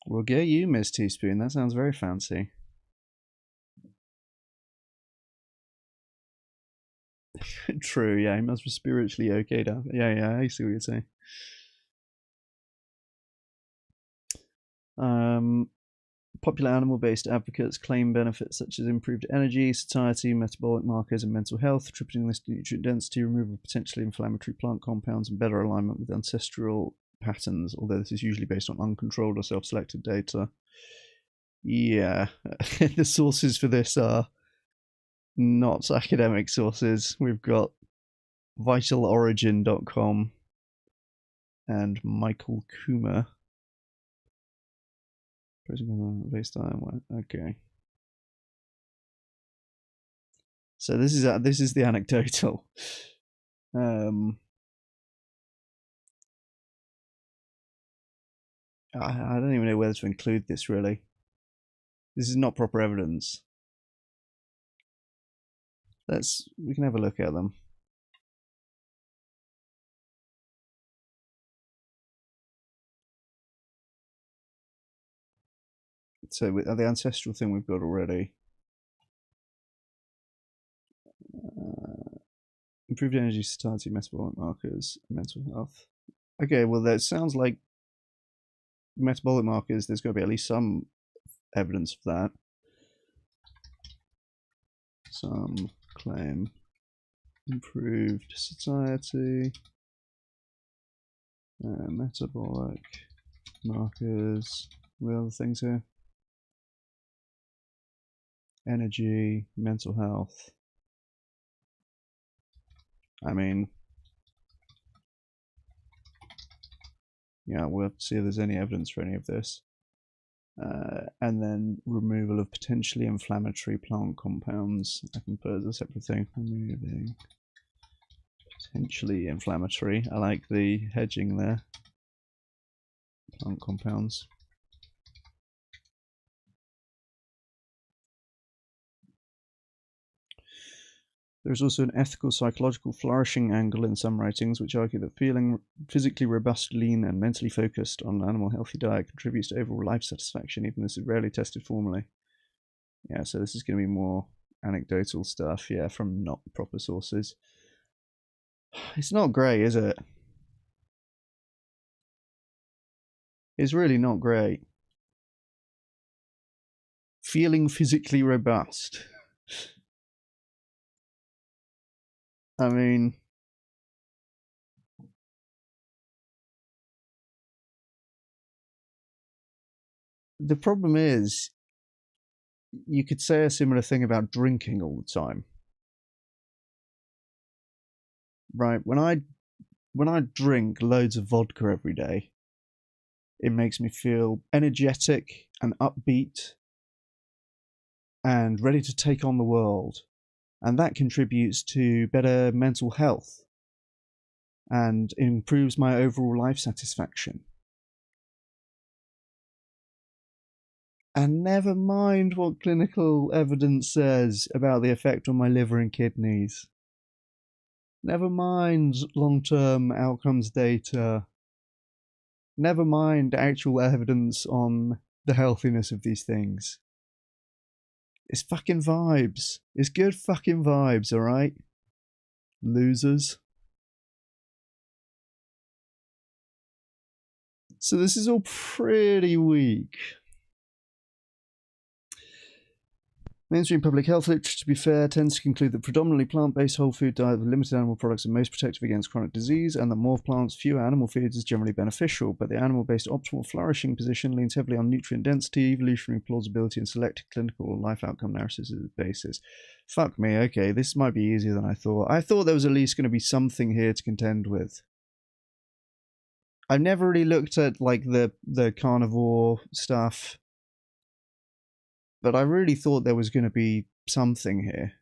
Well, get you, Miss Teaspoon. That sounds very fancy. True, yeah, he must be spiritually okay down. Yeah, I see what you're saying. Popular animal-based advocates claim benefits such as improved energy, satiety, metabolic markers, and mental health, tripling listed nutrient density, removal of potentially inflammatory plant compounds, and better alignment with ancestral patterns, although this is usually based on uncontrolled or self-selected data. Yeah, the sources for this are not academic sources. We've got vitalorigin.com and Michael Kuma. Based on okay. So this is the anecdotal. I don't even know whether to include this really. This is not proper evidence. We can have a look at them. So the ancestral thing we've got already. Improved energy, satiety, metabolic markers, mental health. Okay, well that sounds like metabolic markers. There's got to be at least some evidence of that. Some claim improved satiety, metabolic markers. What other things here? Energy, mental health. I mean, yeah, we'll have to see if there's any evidence for any of this. And then removal of potentially inflammatory plant compounds. I can put as a separate thing. Removing potentially inflammatory. I like the hedging there. Plant compounds. There's also an ethical psychological flourishing angle in some writings which argue that feeling physically robust, lean, and mentally focused on an animal healthy diet contributes to overall life satisfaction, even this is rarely tested formally. Yeah, so this is going to be more anecdotal stuff, yeah, from not proper sources. It's not great, is it? It's really not great. Feeling physically robust. I mean, the problem is, you could say a similar thing about drinking all the time. Right? When I drink loads of vodka every day, it makes me feel energetic and upbeat and ready to take on the world. And that contributes to better mental health and improves my overall life satisfaction. And never mind what clinical evidence says about the effect on my liver and kidneys. Never mind long-term outcomes data. Never mind actual evidence on the healthiness of these things. It's fucking vibes. It's good fucking vibes, alright? Losers. So this is all pretty weak. Mainstream public health literature, to be fair, tends to conclude that predominantly plant-based whole food diet with limited animal products are most protective against chronic disease, and that more plants, fewer animal feeds is generally beneficial, but the animal-based optimal flourishing position leans heavily on nutrient density, evolutionary plausibility, and selected clinical life outcome analysis as its basis. Fuck me, okay, this might be easier than I thought. I thought there was at least going to be something here to contend with. I've never really looked at like the carnivore stuff, but I really thought there was going to be something here.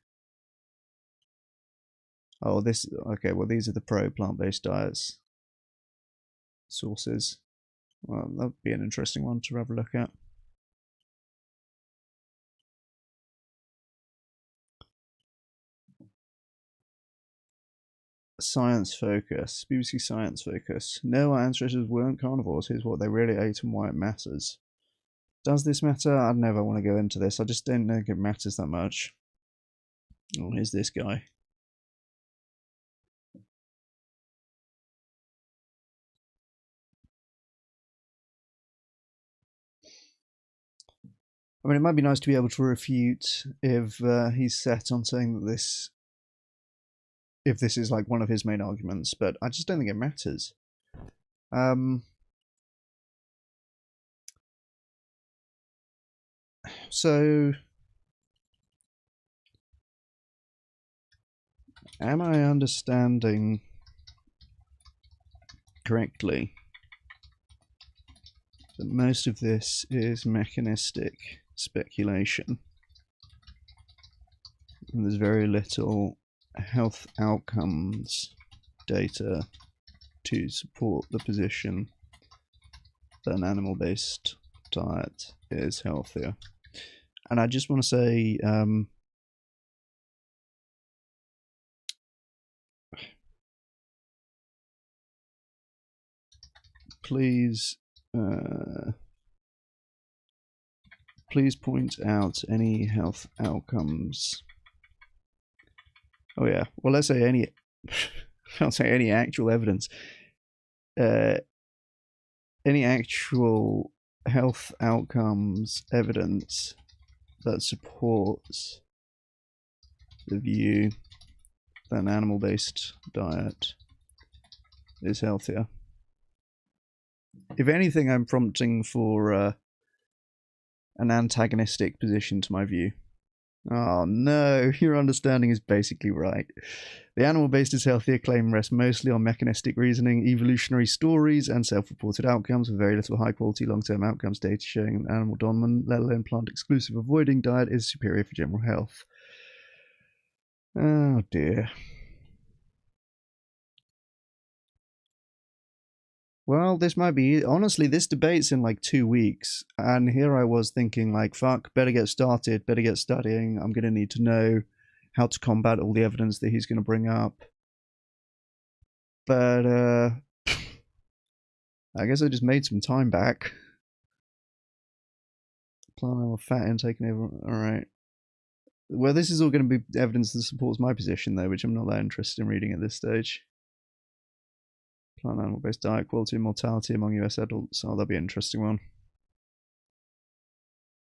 Oh, this, okay, well, these are the pro plant-based diets sources. Well, that would be an interesting one to have a look at. Science Focus, BBC Science Focus. No, our ancestors weren't carnivores. Here's what they really ate and why it matters. Does this matter? I'd never want to go into this. I just don't think it matters that much. Oh, here's this guy. I mean, it might be nice to be able to refute if he's set on saying that if this is like one of his main arguments, but I just don't think it matters. So, am I understanding correctly that most of this is mechanistic speculation and there's very little health outcomes data to support the position that an animal-based diet is healthier? And I just want to say, please point out any health outcomes. Oh yeah, well, let's say any I'll say any actual evidence, any actual health outcomes evidence that supports the view that an animal-based diet is healthier. If anything, I'm prompting for an antagonistic position to my view. Oh no, your understanding is basically right. The animal-based is healthier claim rests mostly on mechanistic reasoning, evolutionary stories, and self-reported outcomes with very little high-quality long-term outcomes data showing an animal dominant, let alone plant-exclusive avoiding diet is superior for general health. Oh dear. Well, this might be, honestly, this debate's in like 2 weeks, and here I was thinking like, fuck, better get started, better get studying, I'm going to need to know how to combat all the evidence that he's going to bring up. But, I guess I just made some time back. Plant animal fat intake and everyone, alright. Well, this is all going to be evidence that supports my position, though, which I'm not that interested in reading at this stage. Plant animal based diet, quality and mortality among US adults. Oh, that'll be an interesting one.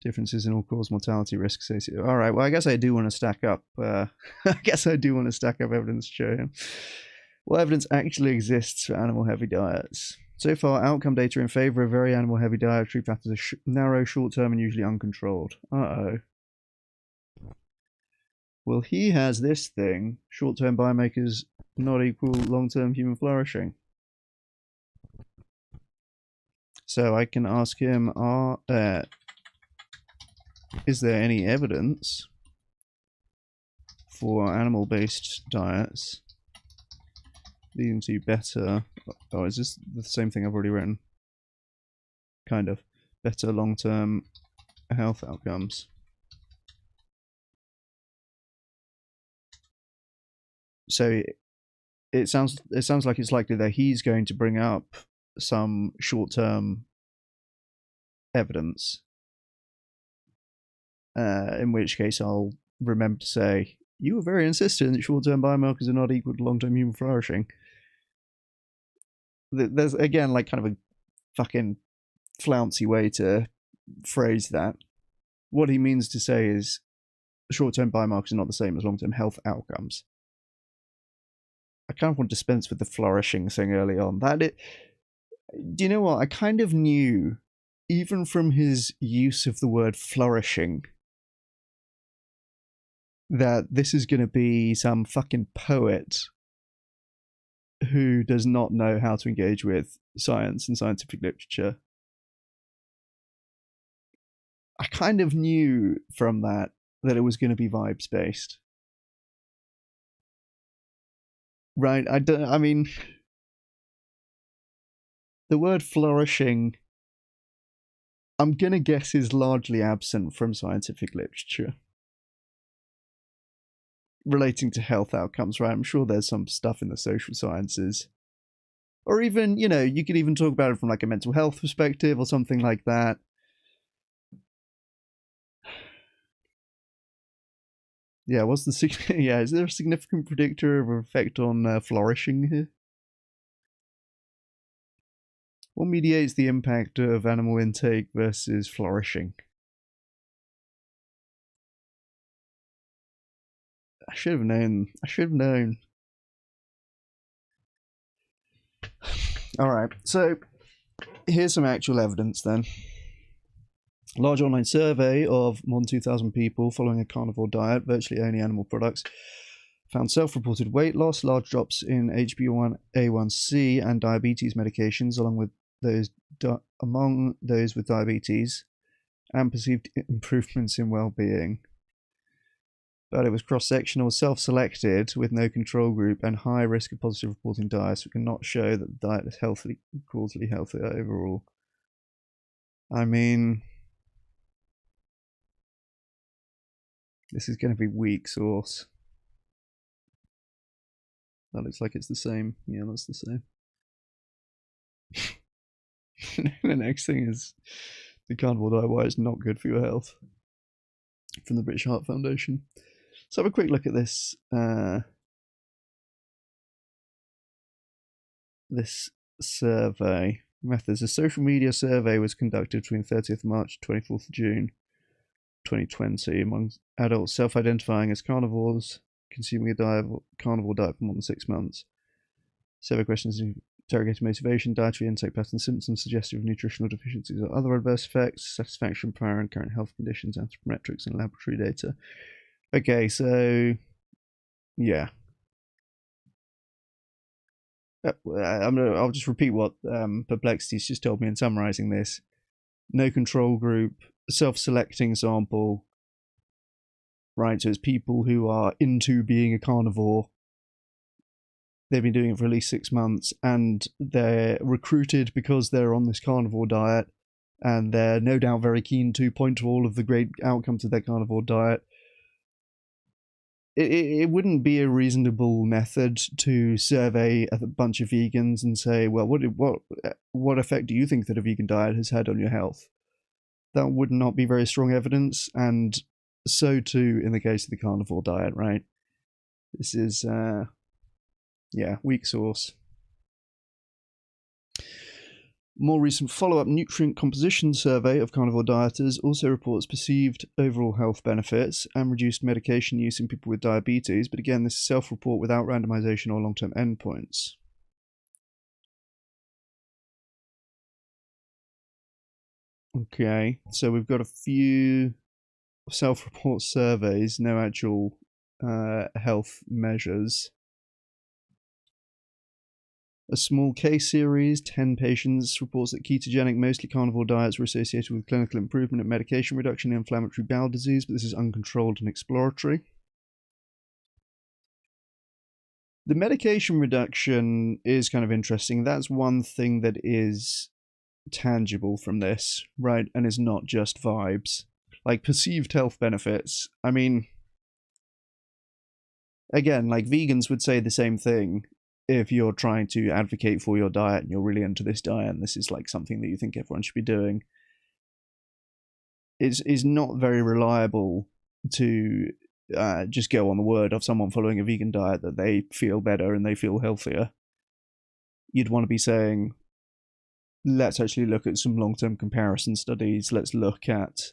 Differences in all cause mortality risks. Alright, well, I guess I do want to stack up. I guess I do want to stack up evidence to show him. What evidence actually exists for animal heavy diets? So far, outcome data in favor of very animal heavy dietary patterns are narrow, short term, and usually uncontrolled. Uh-oh. Well, he has this thing, short-term biomarkers not equal long-term human flourishing. So I can ask him, is there any evidence for animal-based diets leading to better, oh, is this the same thing I've already written? Kind of. Better long-term health outcomes. So it sounds like it's likely that he's going to bring up some short-term evidence, in which case I'll remember to say, you were very insistent that short-term biomarkers are not equal to long-term human flourishing. There's, again, like kind of a fucking flouncy way to phrase that. What he means to say is short-term biomarkers are not the same as long-term health outcomes. I kind of want to dispense with the flourishing thing early on. Do you know what? I kind of knew, even from his use of the word flourishing, that this is going to be some fucking poet who does not know how to engage with science and scientific literature. I kind of knew from that it was going to be vibes based. Right? I mean, the word flourishing, I'm going to guess, is largely absent from scientific literature relating to health outcomes, right? I'm sure there's some stuff in the social sciences. Or even, you know, you could even talk about it from like a mental health perspective or something like that. Yeah, what's the yeah? Is there a significant predictor of effect on flourishing here? What mediates the impact of animal intake versus flourishing? I should have known. I should have known. All right, so here's some actual evidence then. A large online survey of more than 2,000 people following a carnivore diet, virtually only animal products, found self-reported weight loss, large drops in HbA1c and diabetes medications, among those with diabetes, and perceived improvements in well-being. But it was cross-sectional, self-selected, with no control group, and high risk of positive reporting diets. We cannot show that the diet is causally healthier overall. I mean, this is going to be weak source. That looks like it's the same. Yeah, that's the same. The next thing is the carnivore diet, why it's not good for your health, from the British Heart Foundation. Let's have a quick look at this this survey methods. A social media survey was conducted between 30th March 24th June 2020 among adults self-identifying as carnivores consuming a carnivore diet for more than 6 months. Survey questions interrogating motivation, dietary intake patterns, symptoms suggestive of nutritional deficiencies or other adverse effects, satisfaction, prior and current health conditions, anthropometrics, and laboratory data. Okay, so yeah. I'll just repeat what Perplexity's just told me in summarizing this. No control group, self-selecting sample, right? So it's people who are into being a carnivore. They've been doing it for at least 6 months, and they're recruited because they're on this carnivore diet, and they're no doubt very keen to point to all of the great outcomes of their carnivore diet. It wouldn't be a reasonable method to survey a bunch of vegans and say, well, what effect do you think that a vegan diet has had on your health? That would not be very strong evidence, and so too in the case of the carnivore diet, right? This is, yeah, weak source. More recent follow-up nutrient composition survey of carnivore dieters also reports perceived overall health benefits and reduced medication use in people with diabetes, but again, this is self-report without randomization or long-term endpoints. Okay, so we've got a few self-report surveys, no actual health measures. A small case series, 10 patients, reports that ketogenic, mostly carnivore diets were associated with clinical improvement of medication reduction in inflammatory bowel disease, but this is uncontrolled and exploratory. The medication reduction is kind of interesting. That's one thing that is tangible from this, right? And is not just vibes. Like perceived health benefits. I mean, again, like vegans would say the same thing if you're trying to advocate for your diet and you're really into this diet and this is like something that you think everyone should be doing. It's not very reliable to just go on the word of someone following a vegan diet that they feel better and they feel healthier. You'd want to be saying, let's actually look at some long-term comparison studies. Let's look at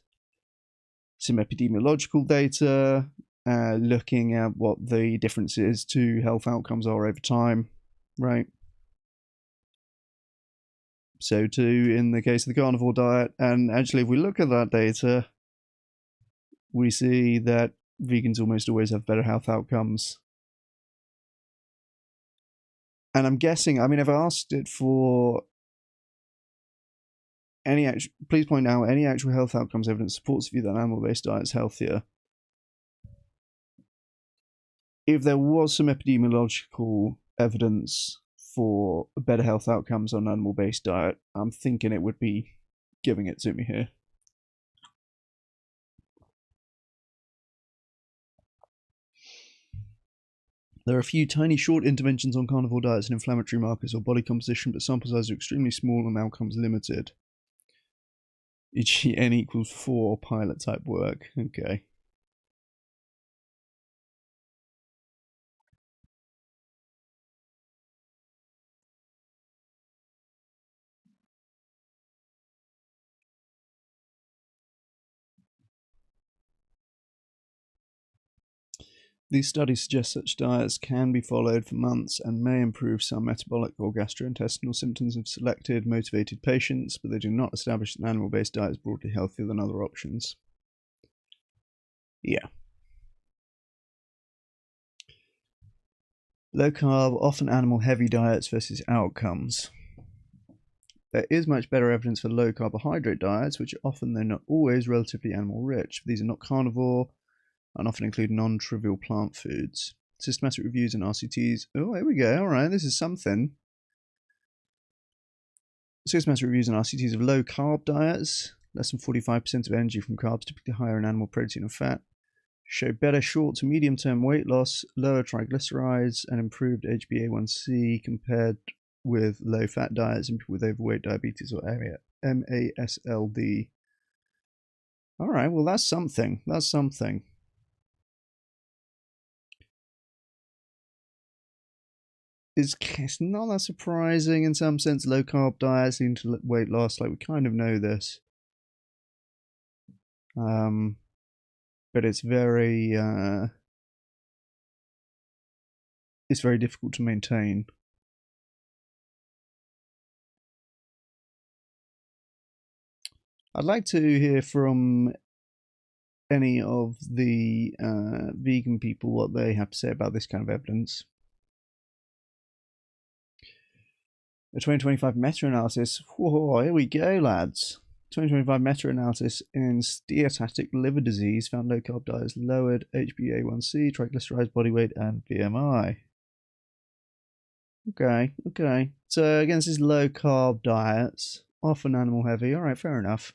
some epidemiological data, looking at what the differences to health outcomes are over time, right? So too in the case of the carnivore diet. And actually, if we look at that data, we see that vegans almost always have better health outcomes. And I'm guessing, I mean, I've asked it for please point out any actual health outcomes evidence supports the view that an animal-based diet is healthier. If there was some epidemiological evidence for better health outcomes on an animal-based diet, I'm thinking it would be giving it to me here. There are a few tiny short interventions on carnivore diets and inflammatory markers or body composition, but sample sizes are extremely small and outcomes limited. E.g. n equals 4 pilot type work. Okay. These studies suggest such diets can be followed for months and may improve some metabolic or gastrointestinal symptoms of selected, motivated patients, but they do not establish that an animal-based diet is broadly healthier than other options. Yeah. Low-carb, often animal-heavy diets versus outcomes. There is much better evidence for low-carbohydrate diets, which are often, though not always, relatively animal-rich. These are not carnivore and often include non-trivial plant foods. Systematic reviews and RCTs. Oh, here we go. All right, this is something. Systematic reviews and RCTs of low-carb diets, less than 45% of energy from carbs, typically higher in animal protein and fat, show better short to medium-term weight loss, lower triglycerides, and improved HbA1c compared with low-fat diets in people with overweight, diabetes, or MASLD. All right, well, that's something. That's something. It's not that surprising in some sense. Low-carb diets lead to weight loss. Like, we kind of know this. But it's very difficult to maintain. I'd like to hear from any of the vegan people what they have to say about this kind of evidence. A 2025 meta-analysis. Whoa, here we go, lads. 2025 meta-analysis in steatotic liver disease found low-carb diets lowered HbA1c, triglycerides, body weight, and BMI. Okay. So again, this is low-carb diets, often animal-heavy. All right, fair enough.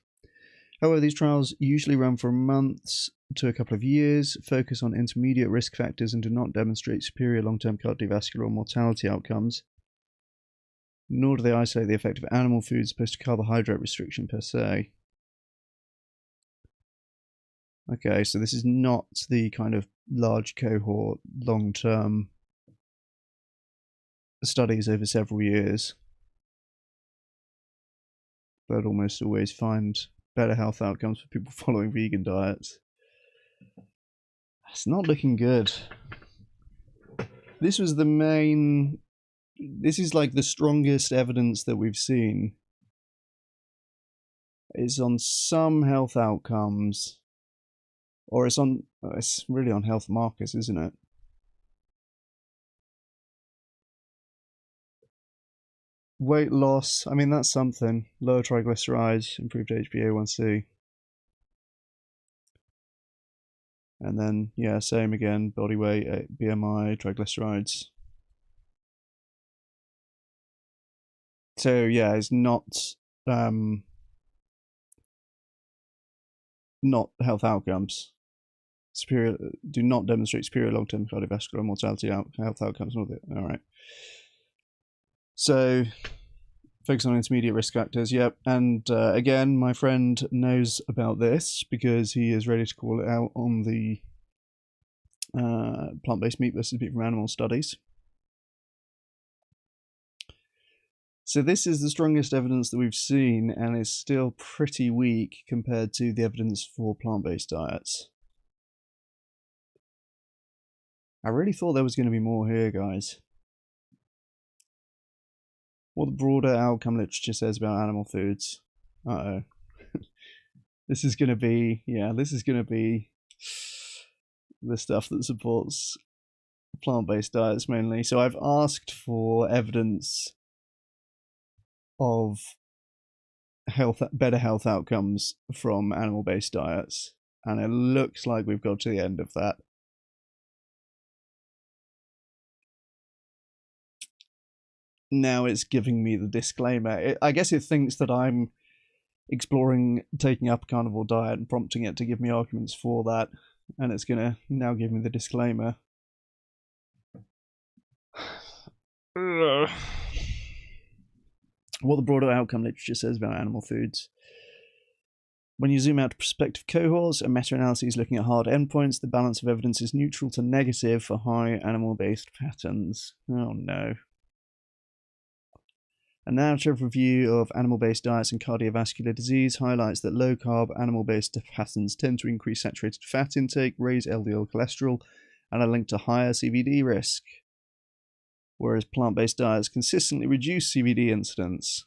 However, these trials usually run for months to a couple of years, focus on intermediate risk factors, and do not demonstrate superior long-term cardiovascular or mortality outcomes. Nor do they isolate the effect of animal foods opposed to carbohydrate restriction per se. Okay, so this is not the kind of large cohort, long-term studies over several years that almost always find better health outcomes for people following vegan diets. It's not looking good. This was the main... This is like the strongest evidence that we've seen. It's on some health outcomes, or it's really on health markers, isn't it? Weight loss, I mean, that's something. Lower triglycerides, improved HbA1c. And then, yeah, same again, body weight, BMI, triglycerides. So yeah, it's not health outcomes. Do not demonstrate superior long-term cardiovascular mortality health outcomes. All right. So focus on intermediate risk factors. Yep. And again, my friend knows about this because he is ready to call it out on the plant-based meat versus meat from animal studies. So this is the strongest evidence that we've seen, and is still pretty weak compared to the evidence for plant-based diets. I really thought there was going to be more here, guys. What the broader outcome literature says about animal foods. Uh-oh. This is going to be the stuff that supports plant-based diets mainly. So I've asked for evidence of better health outcomes from animal-based diets, and it looks like we've got to the end of that. Now it's giving me the disclaimer. I guess it thinks that I'm exploring taking up a carnivore diet and prompting it to give me arguments for that, and it's gonna now give me the disclaimer. What the broader outcome literature says about animal foods. When you zoom out to prospective cohorts and meta-analyses looking at hard endpoints, the balance of evidence is neutral to negative for high animal-based patterns. Oh no. A narrative review of animal-based diets and cardiovascular disease highlights that low-carb animal-based patterns tend to increase saturated fat intake, raise LDL cholesterol, and are linked to higher CVD risk, whereas plant-based diets consistently reduce CVD incidence.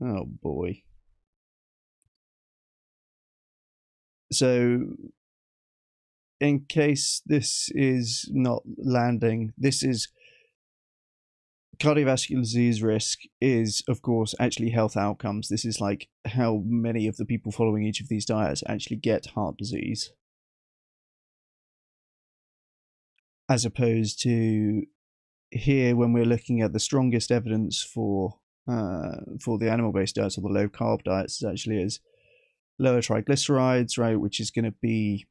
Oh boy. So, in case this is not landing, this is cardiovascular disease risk is, of course, actually health outcomes. This is like how many of the people following each of these diets actually get heart disease, as opposed to here when we're looking at the strongest evidence for the animal-based diets or the low-carb diets, it actually is lower triglycerides, right, which is going to be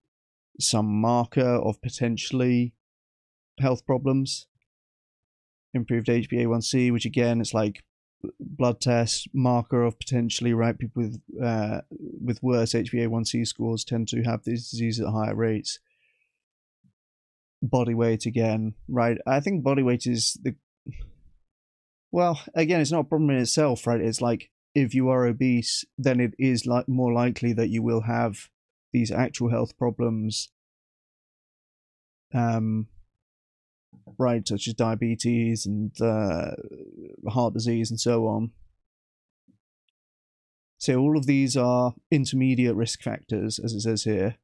some marker of potentially health problems. Improved HbA1c, which again is like blood test marker of potentially, right, people with worse HbA1c scores tend to have this disease at higher rates. Body weight again, right? I think body weight is well, again, it's not a problem in itself, right? It's like if you are obese, then it is like more likely that you will have these actual health problems, right, such as diabetes and heart disease and so on. So all of these are intermediate risk factors, as it says here.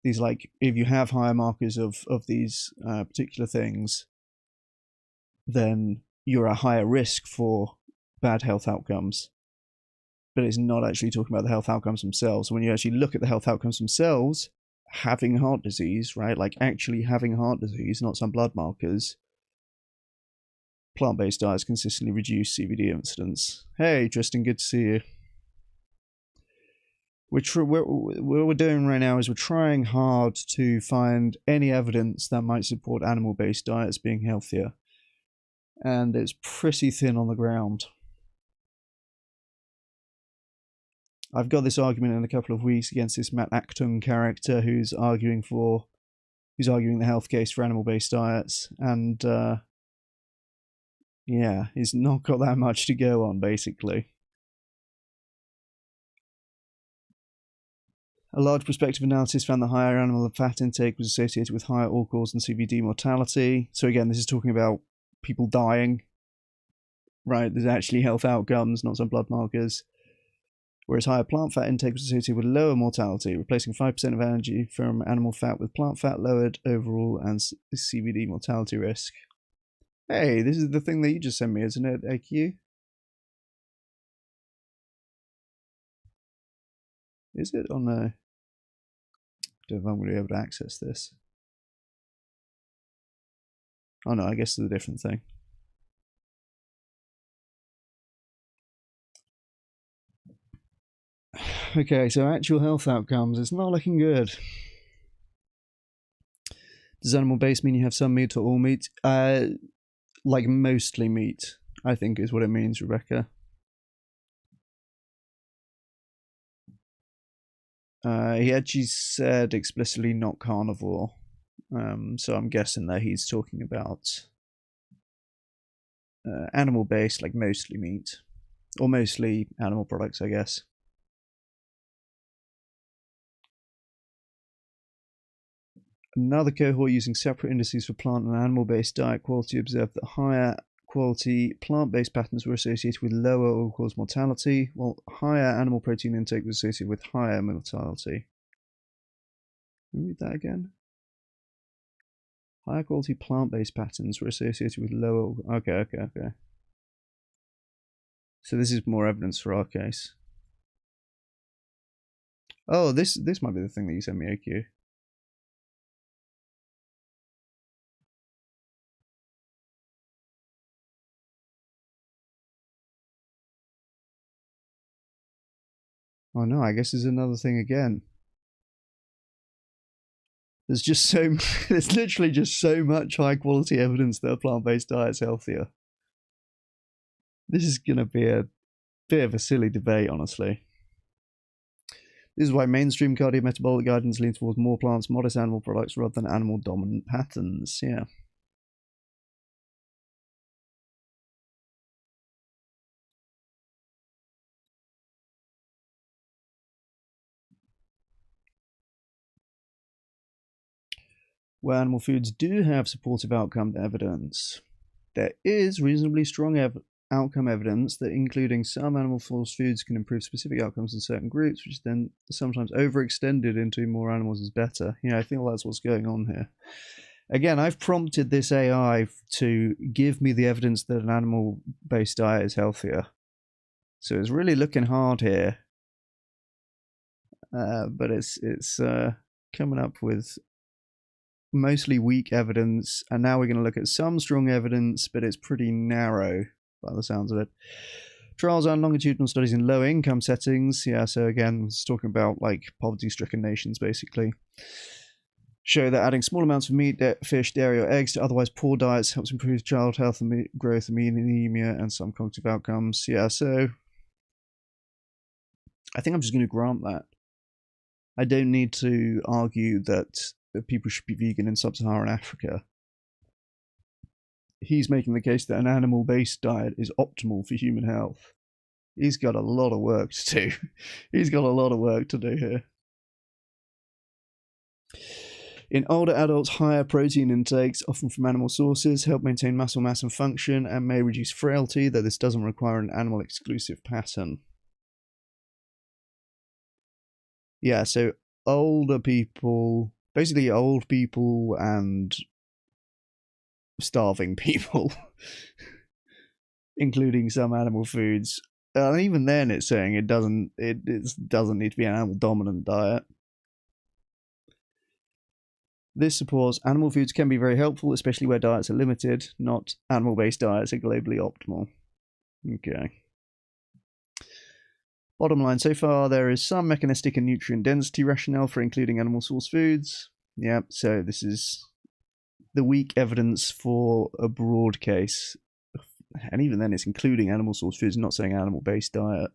These, like, if you have higher markers of these particular things, then you're at higher risk for bad health outcomes. But it's not actually talking about the health outcomes themselves. When you actually look at the health outcomes themselves, having heart disease, right, like actually having heart disease, not some blood markers, plant-based diets consistently reduce CVD incidence. Hey, Tristan, good to see you. What we're doing right now is we're trying hard to find any evidence that might support animal-based diets being healthier. And it's pretty thin on the ground. I've got this argument in a couple of weeks against this Matt Achtung character who's arguing the health case for animal-based diets, and yeah, he's not got that much to go on, basically. A large prospective analysis found that higher animal fat intake was associated with higher all-cause and CVD mortality. So again, this is talking about people dying, right? There's actually health outcomes, not some blood markers. Whereas higher plant fat intake was associated with lower mortality. Replacing 5% of energy from animal fat with plant fat lowered overall and CVD mortality risk. Hey, this is the thing that you just sent me, isn't it, AQ? Is it on a... I don't know if I'm going to be able to access this. Oh no, I guess it's a different thing. Okay, so actual health outcomes. It's not looking good. Does animal-based mean you have some meat or all meat? Like mostly meat, I think is what it means, Rebecca. He actually said explicitly not carnivore, so I'm guessing that he's talking about animal-based, like mostly meat, or mostly animal products, I guess. Another cohort using separate indices for plant and animal-based diet quality observed that higher quality plant-based patterns were associated with lower all-cause mortality, while higher animal protein intake was associated with higher mortality. Can we read that again? Higher quality plant-based patterns were associated with lower... Okay. So this is more evidence for our case. Oh, this might be the thing that you sent me, AQ. Oh no, I guess there's another thing again. There's just so... there's literally just so much high quality evidence that a plant-based diet's healthier. This is going to be a bit of a silly debate, honestly. This is why mainstream cardiometabolic guidance leans towards more plants, modest animal products, rather than animal-dominant patterns. Yeah. Where animal foods do have supportive outcome evidence, there is reasonably strong outcome evidence that including some animal source foods can improve specific outcomes in certain groups, which is then sometimes overextended into more animals is better. Yeah, I think that's what's going on here. Again, I've prompted this AI to give me the evidence that an animal-based diet is healthier. So it's really looking hard here. But it's coming up with mostly weak evidence, and now we're going to look at some strong evidence, but it's pretty narrow by the sounds of it. Trials on longitudinal studies in low income settings, yeah, so again, it's talking about like poverty stricken nations basically, show that adding small amounts of meat, fish, dairy, or eggs to otherwise poor diets helps improve child health and growth, anemia, and some cognitive outcomes. Yeah, so I think I'm just going to grant that. I don't need to argue that people should be vegan in sub-Saharan Africa. He's making the case that an animal-based diet is optimal for human health. He's got a lot of work to do. He's got a lot of work to do here. In older adults, higher protein intakes, often from animal sources, help maintain muscle mass and function and may reduce frailty, though this doesn't require an animal-exclusive pattern. Yeah, so older people, basically old people and starving people, including some animal foods. And even then, it's saying it doesn't need to be an animal dominant diet. This supports animal foods can be very helpful, especially where diets are limited. Not animal-based diets are globally optimal. Okay. Bottom line, so far there is some mechanistic and nutrient density rationale for including animal source foods. Yep, so this is the weak evidence for a broad case. And even then it's including animal source foods, not saying animal-based diet.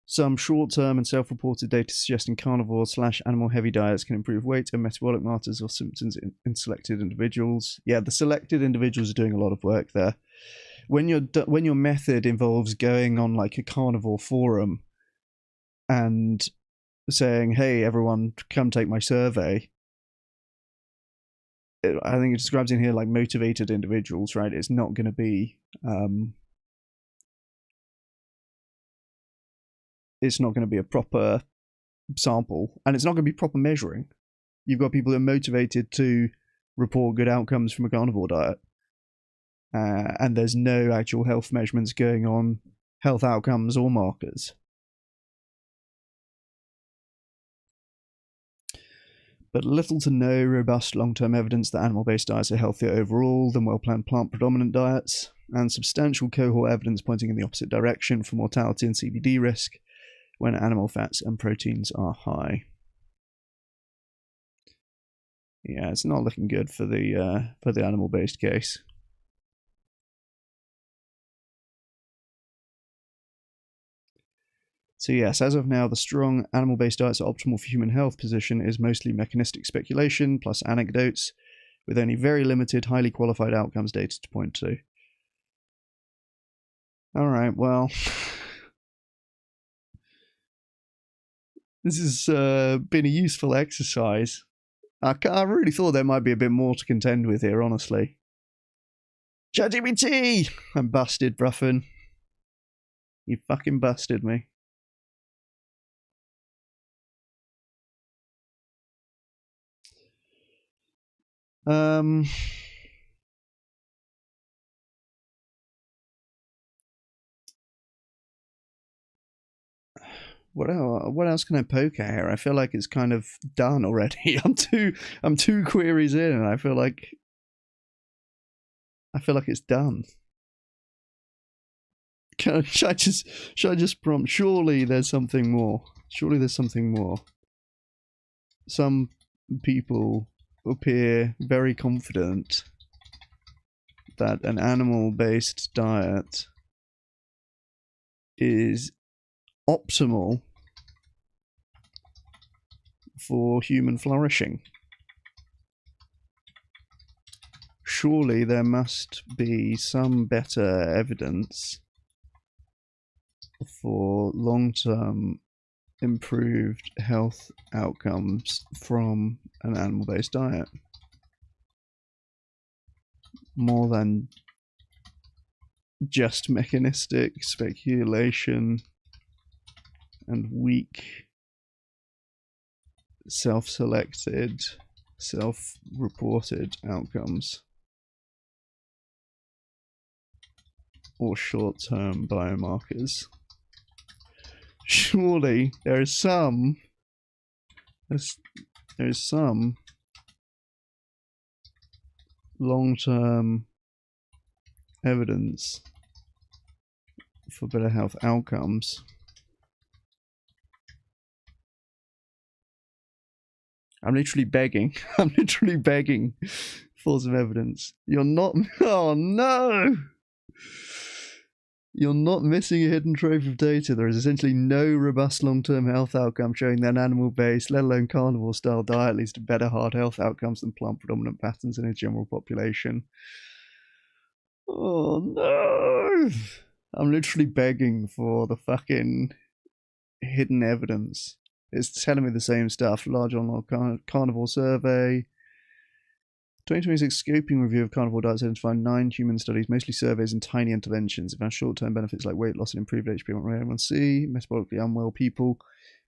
Some short-term and self-reported data suggesting carnivore/animal-heavy diets can improve weight and metabolic markers or symptoms in selected individuals. Yeah, the selected individuals are doing a lot of work there. When your method involves going on like a carnivore forum and saying, "Hey, everyone, come take my survey," I think it describes in here like motivated individuals, right? It's not going to be it's not going to be a proper sample, and it's not going to be proper measuring. You've got people who are motivated to report good outcomes from a carnivore diet, and there's no actual health measurements going on, health outcomes or markers. But little to no robust long-term evidence that animal-based diets are healthier overall than well-planned plant-predominant diets, and substantial cohort evidence pointing in the opposite direction for mortality and CVD risk when animal fats and proteins are high. Yeah, it's not looking good for the animal-based case. So yes, as of now, the strong animal-based diets are optimal for human health position is mostly mechanistic speculation plus anecdotes, with only very limited, highly qualified outcomes data to point to. All right, well, this has been a useful exercise. I really thought there might be a bit more to contend with here, honestly. ChatGPT! I'm busted, Bruffin. You fucking busted me. What else can I poke at here? I feel like it's kind of done already. I'm two queries in, and I feel like it's done. Should I just prompt? Surely there's something more. Surely there's something more. Some people appear very confident that an animal-based diet is optimal for human flourishing. Surely there must be some better evidence for long-term improved health outcomes from an animal-based diet. more than just mechanistic speculation and weak self-selected, self-reported outcomes or short-term biomarkers. Surely there is some long-term evidence for better health outcomes. I'm literally begging. I'm literally begging for some evidence. You're not. Oh no! You're not missing a hidden trove of data. There is essentially no robust long-term health outcome showing that an animal-based, let alone carnivore-style diet leads to better heart health outcomes than plant-predominant patterns in a general population. Oh no! I'm literally begging for the fucking hidden evidence. It's telling me the same stuff. Large online carnivore survey. 2026 scoping review of carnivore diets identified 9 human studies, mostly surveys and tiny interventions. It found short-term benefits like weight loss and improved HbA1c, metabolically unwell people,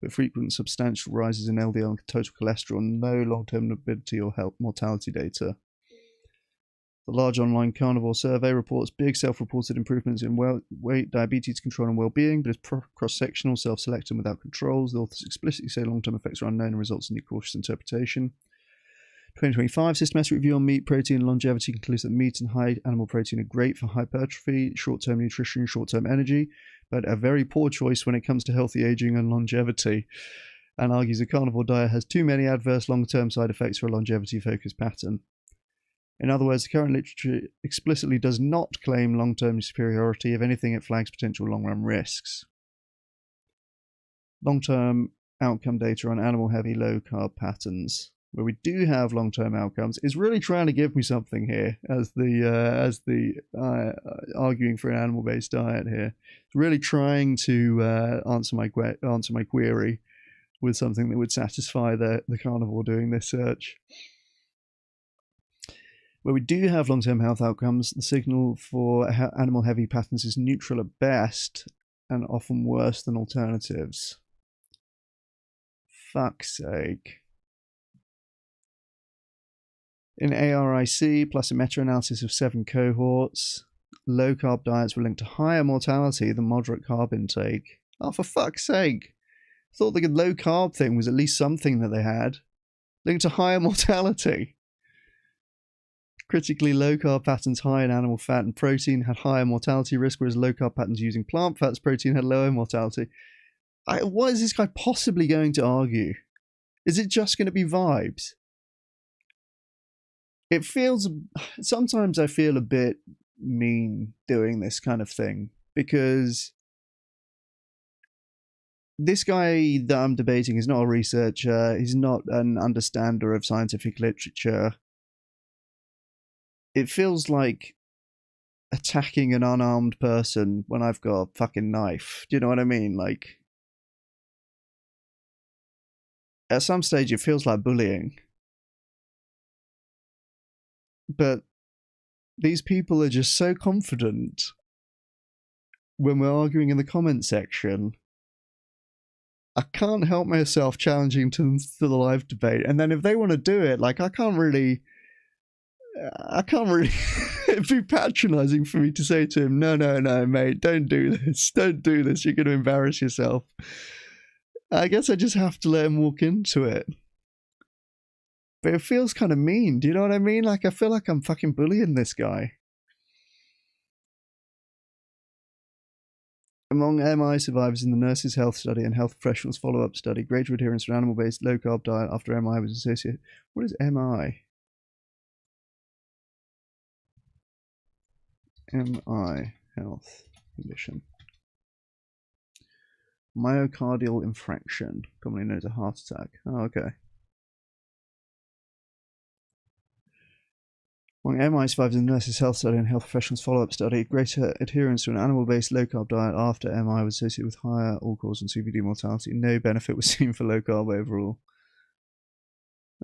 but frequent substantial rises in LDL and total cholesterol, no long-term morbidity or health mortality data. The large online carnivore survey reports big self-reported improvements in weight, diabetes control, and well-being, but is cross-sectional, self-selected without controls. The authors explicitly say long-term effects are unknown and results in cautious interpretation. 2025 systematic review on meat, protein, and longevity concludes that meat and high animal protein are great for hypertrophy, short-term nutrition, short-term energy, but a very poor choice when it comes to healthy aging and longevity, and argues a carnivore diet has too many adverse long-term side effects for a longevity-focused pattern. In other words, the current literature explicitly does not claim long-term superiority. If anything, it flags potential long-run risks. Long-term outcome data on animal-heavy, low-carb patterns, where we do have long-term outcomes, is really trying to give me something here as the arguing for an animal-based diet here. It's really trying to answer my query with something that would satisfy the carnivore doing this search. Where we do have long-term health outcomes, the signal for animal-heavy patterns is neutral at best and often worse than alternatives. Fuck's sake. In ARIC, plus a meta-analysis of 7 cohorts, low-carb diets were linked to higher mortality than moderate carb intake. Oh, for fuck's sake. I thought the low-carb thing was at least something that they had. Linked to higher mortality. Critically, low-carb patterns high in animal fat and protein had higher mortality risk, whereas low-carb patterns using plant fats protein had lower mortality. What is this guy possibly going to argue? Is it just going to be vibes? It feels... Sometimes I feel a bit mean doing this kind of thing, because this guy that I'm debating is not a researcher, he's not an understander of scientific literature. It feels like attacking an unarmed person when I've got a fucking knife. Do you know what I mean? Like, at some stage it feels like bullying. But these people are just so confident when we're arguing in the comment section. I can't help myself challenging them to the live debate. And then if they want to do it, like, I can't really it'd be patronizing for me to say to him, no, mate, don't do this, you're going to embarrass yourself. I guess I just have to let him walk into it. But it feels kind of mean, do you know what I mean? Like, I feel like I'm fucking bullying this guy. Among MI survivors in the Nurses' Health Study and Health Professionals Follow-Up Study, greater adherence to an animal-based low-carb diet after MI was associated. What is MI? MI, health condition. Myocardial infarction, commonly known as a heart attack. Oh, okay. Among MI survivors in the Nurses' Health Study and Health Professionals Follow-Up Study, greater adherence to an animal-based low-carb diet after MI was associated with higher all-cause and CVD mortality. No benefit was seen for low-carb overall.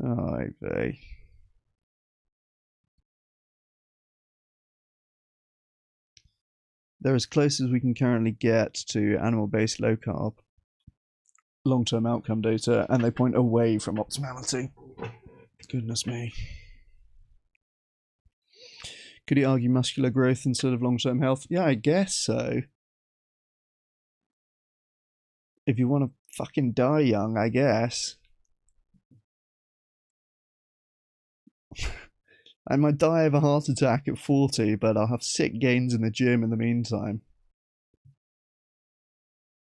Oh, vey. They're as close as we can currently get to animal-based low-carb long-term outcome data, and they point away from optimality. Goodness me. Could you argue muscular growth instead of long-term health? Yeah, I guess so. If you want to fucking die young, I guess. I might die of a heart attack at 40, but I'll have sick gains in the gym in the meantime.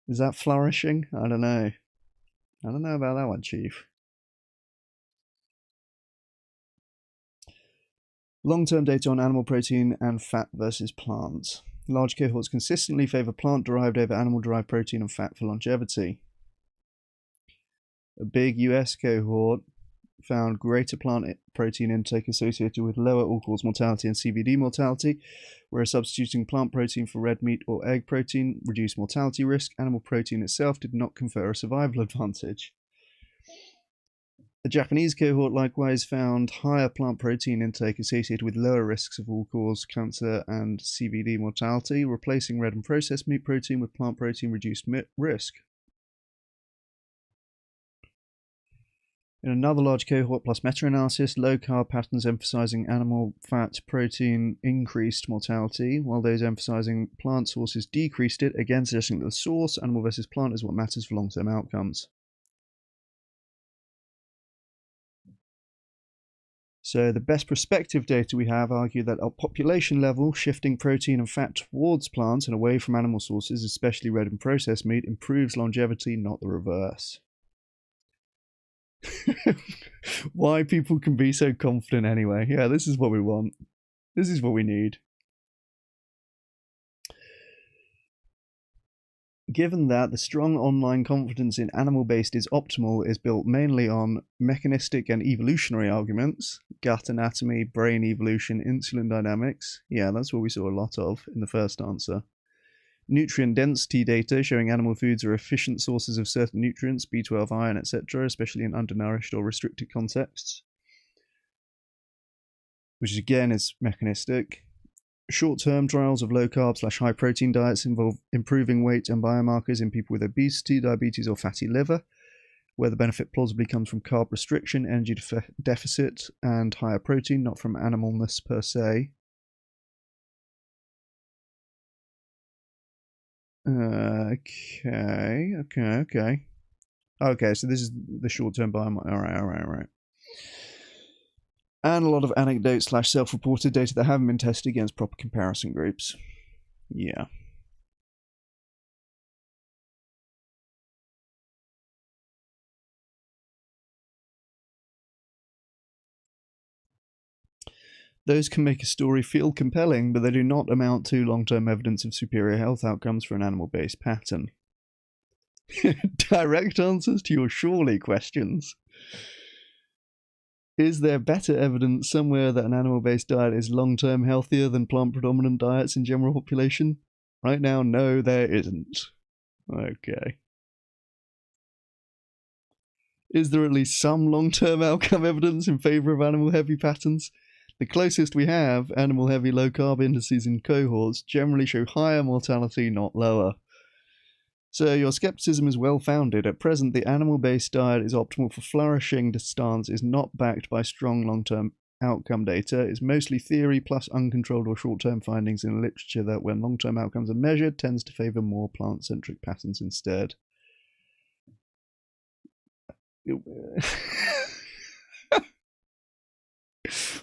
Is that flourishing? I don't know. I don't know about that one, Chief. Long-term data on animal protein and fat versus plants. Large cohorts consistently favor plant-derived over animal-derived protein and fat for longevity. A big US cohort found greater plant protein intake associated with lower all-cause mortality and CVD mortality, whereas substituting plant protein for red meat or egg protein reduced mortality risk. Animal protein itself did not confer a survival advantage. The Japanese cohort likewise found higher plant protein intake associated with lower risks of all-cause cancer and CVD mortality. Replacing red and processed meat protein with plant protein reduced risk. In another large cohort plus meta-analysis, low-carb patterns emphasizing animal fat protein increased mortality, while those emphasizing plant sources decreased it, again suggesting that the source, animal versus plant, is what matters for long-term outcomes. So the best prospective data we have argue that at population level, shifting protein and fat towards plants and away from animal sources, especially red and processed meat, improves longevity, not the reverse. Why people can be so confident anyway. Yeah, this is what we want. This is what we need. Given that the strong online confidence in animal-based is optimal is built mainly on mechanistic and evolutionary arguments, gut anatomy, brain evolution, insulin dynamics. Yeah, that's what we saw a lot of in the first answer. Nutrient density data showing animal foods are efficient sources of certain nutrients, B12, iron, etc., especially in undernourished or restricted contexts, which again is mechanistic. Short-term trials of low-carb/high protein diets involve improving weight and biomarkers in people with obesity, diabetes, or fatty liver, where the benefit plausibly comes from carb restriction, energy deficit, and higher protein, not from animalness per se. Okay. Okay, so this is the short-term biomarker. All right. And a lot of anecdotes / self-reported data that haven't been tested against proper comparison groups. Yeah. Those can make a story feel compelling, but they do not amount to long-term evidence of superior health outcomes for an animal-based pattern. Direct answers to your surely questions. Is there better evidence somewhere that an animal-based diet is long-term healthier than plant-predominant diets in general population? Right now, no, there isn't. Okay. Is there at least some long-term outcome evidence in favor of animal-heavy patterns? The closest we have, animal-heavy low-carb indices in cohorts generally show higher mortality, not lower. So your skepticism is well-founded. At present, the animal-based diet is optimal for flourishing. The stance is not backed by strong long-term outcome data. It's mostly theory plus uncontrolled or short-term findings in literature that, when long-term outcomes are measured, tends to favor more plant-centric patterns instead.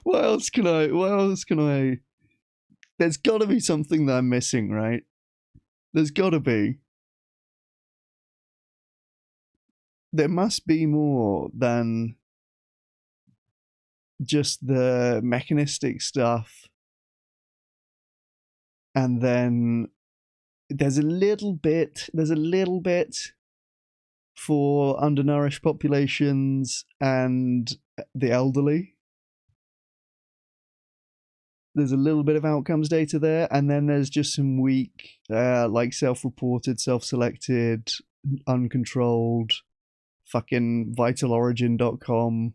What else can I... There's gotta be something that I'm missing, right? There's gotta be. There must be more than just the mechanistic stuff, and then there's a little bit for undernourished populations and the elderly. There's a little bit of outcomes data there, and then there's just some weak, like self-reported, self-selected, uncontrolled, fucking vitalorigin.com.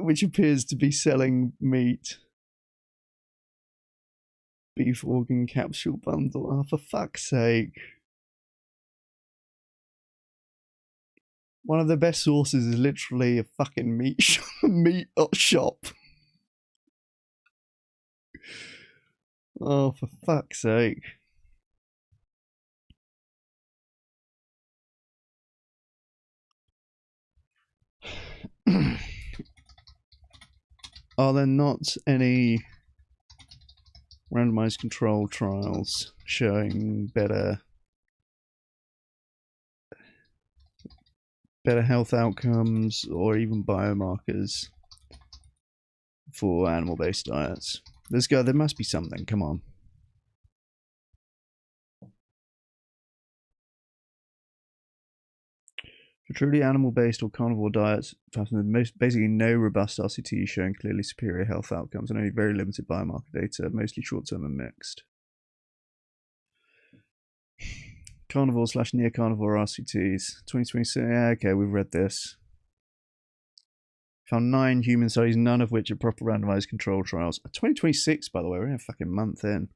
which appears to be selling meat. Beef organ capsule bundle. Oh, for fuck's sake. One of the best sources is literally a fucking meat shop. Oh, for fuck's sake. Are there not any randomized control trials showing better health outcomes or even biomarkers for animal-based diets? There must be something, come on. For truly animal-based or carnivore diets, basically no robust RCTs showing clearly superior health outcomes and only very limited biomarker data, mostly short-term and mixed. Carnivore/near carnivore RCTs, 2026. Yeah, okay, we've read this. Found 9 human studies, none of which are proper randomized control trials. 2026, by the way, we're in a fucking month in.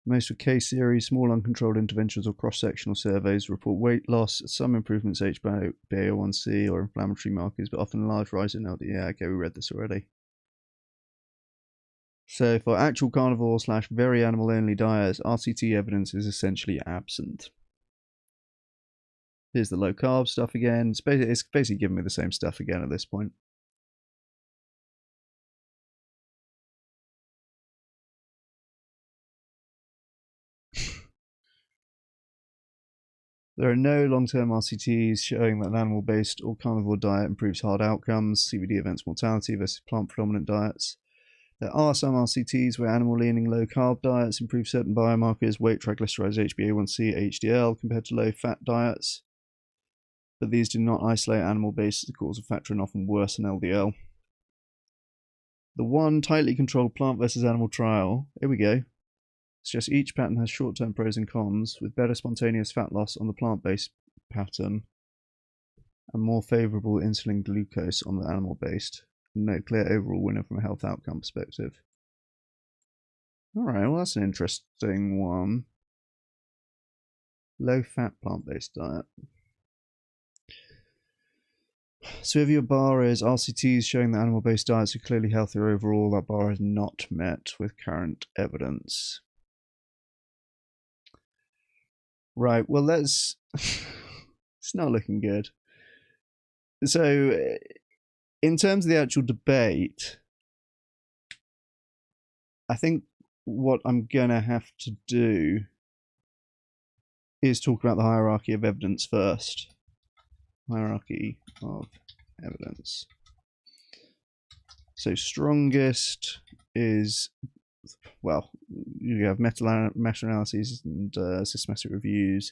Most were case series, small uncontrolled interventions or cross-sectional surveys report weight loss, some improvements HbA1c or inflammatory markers, but often a large rise in LDL. Yeah, okay, we read this already. So for actual carnivore/very animal-only diets, RCT evidence is essentially absent. Here's the low-carb stuff again. It's basically giving me the same stuff again at this point. There are no long-term RCTs showing that an animal-based or carnivore diet improves hard outcomes, CVD events mortality versus plant-predominant diets. There are some RCTs where animal-leaning low-carb diets improve certain biomarkers, weight, triglycerides, HbA1c, HDL, compared to low-fat diets. But these do not isolate animal-based as a cause of factor and often worsen LDL. The one tightly controlled plant versus animal trial, here we go, suggests each pattern has short-term pros and cons, with better spontaneous fat loss on the plant-based pattern and more favourable insulin glucose on the animal-based. No clear overall winner from a health outcome perspective. Alright, well that's an interesting one. Low-fat plant-based diet. So if your bar is RCTs showing that animal-based diets are clearly healthier overall, that bar is not met with current evidence. Right, well let's... it's not looking good. So, in terms of the actual debate, I think what I'm gonna have to do is talk about the hierarchy of evidence first. Hierarchy of evidence. So strongest is, well, you have meta-analyses and systematic reviews,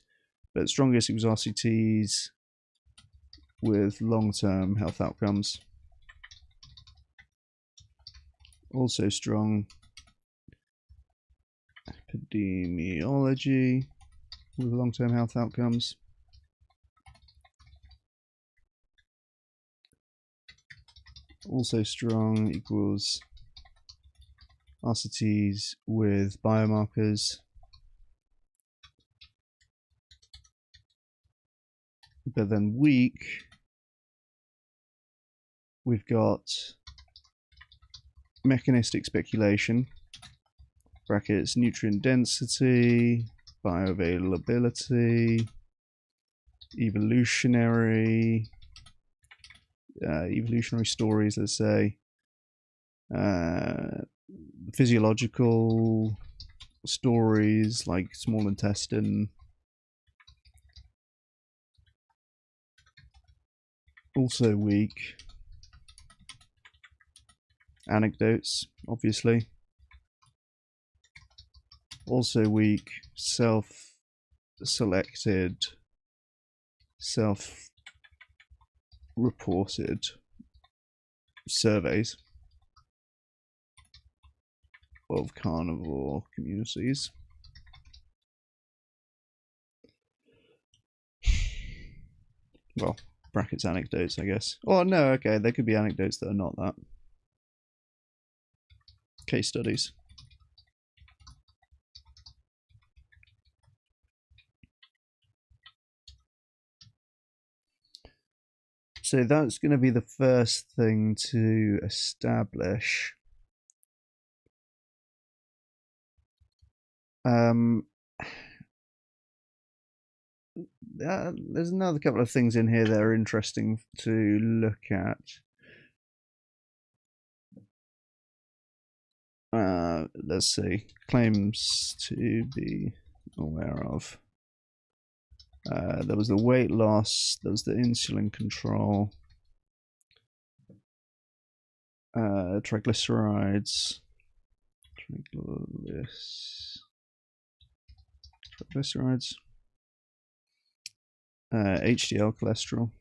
but strongest was RCTs with long-term health outcomes. Also strong epidemiology with long-term health outcomes. Also strong equals RCTs with biomarkers. But then weak, we've got mechanistic speculation, brackets, nutrient density, bioavailability, evolutionary stories, let's say, physiological stories like small intestine, also weak, anecdotes, obviously, also weak, self-selected, self-reported surveys of carnivore communities. Well, brackets anecdotes, I guess. Oh no, okay, there could be anecdotes that are not that. Case studies. So that's going to be the first thing to establish. There's another couple of things in here that are interesting to look at. Let's see. Claims to be aware of. There was the weight loss, there was the insulin control, triglycerides, triglycerides, HDL cholesterol.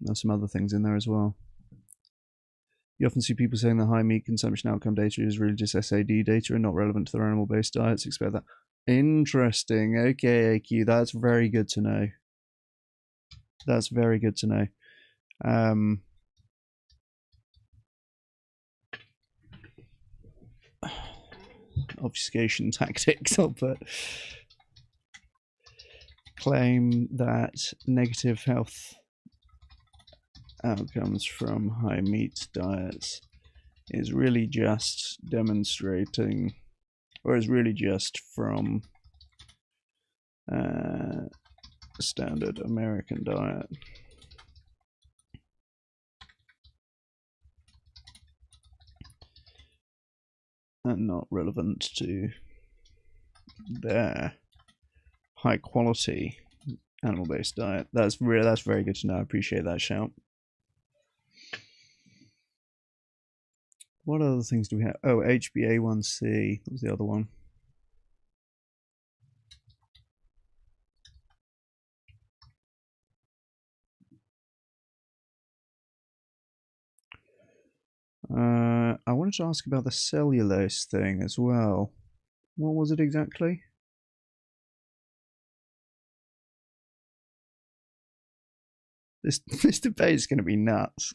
There's some other things in there as well. You often see people saying the high meat consumption outcome data is really just SAD data and not relevant to their animal-based diets. Expect that. Interesting. Okay, AQ, that's very good to know. That's very good to know. Obfuscation tactics, I'll put. Claim that negative health outcomes from high meat diets is really just demonstrating, or is really just from standard American diet. And not relevant to their high quality animal-based diet. That's very good to know. I appreciate that shout. What other things do we have? Oh, HbA1c. What was the other one? I wanted to ask about the cellulose thing as well. What was it exactly? This debate is going to be nuts.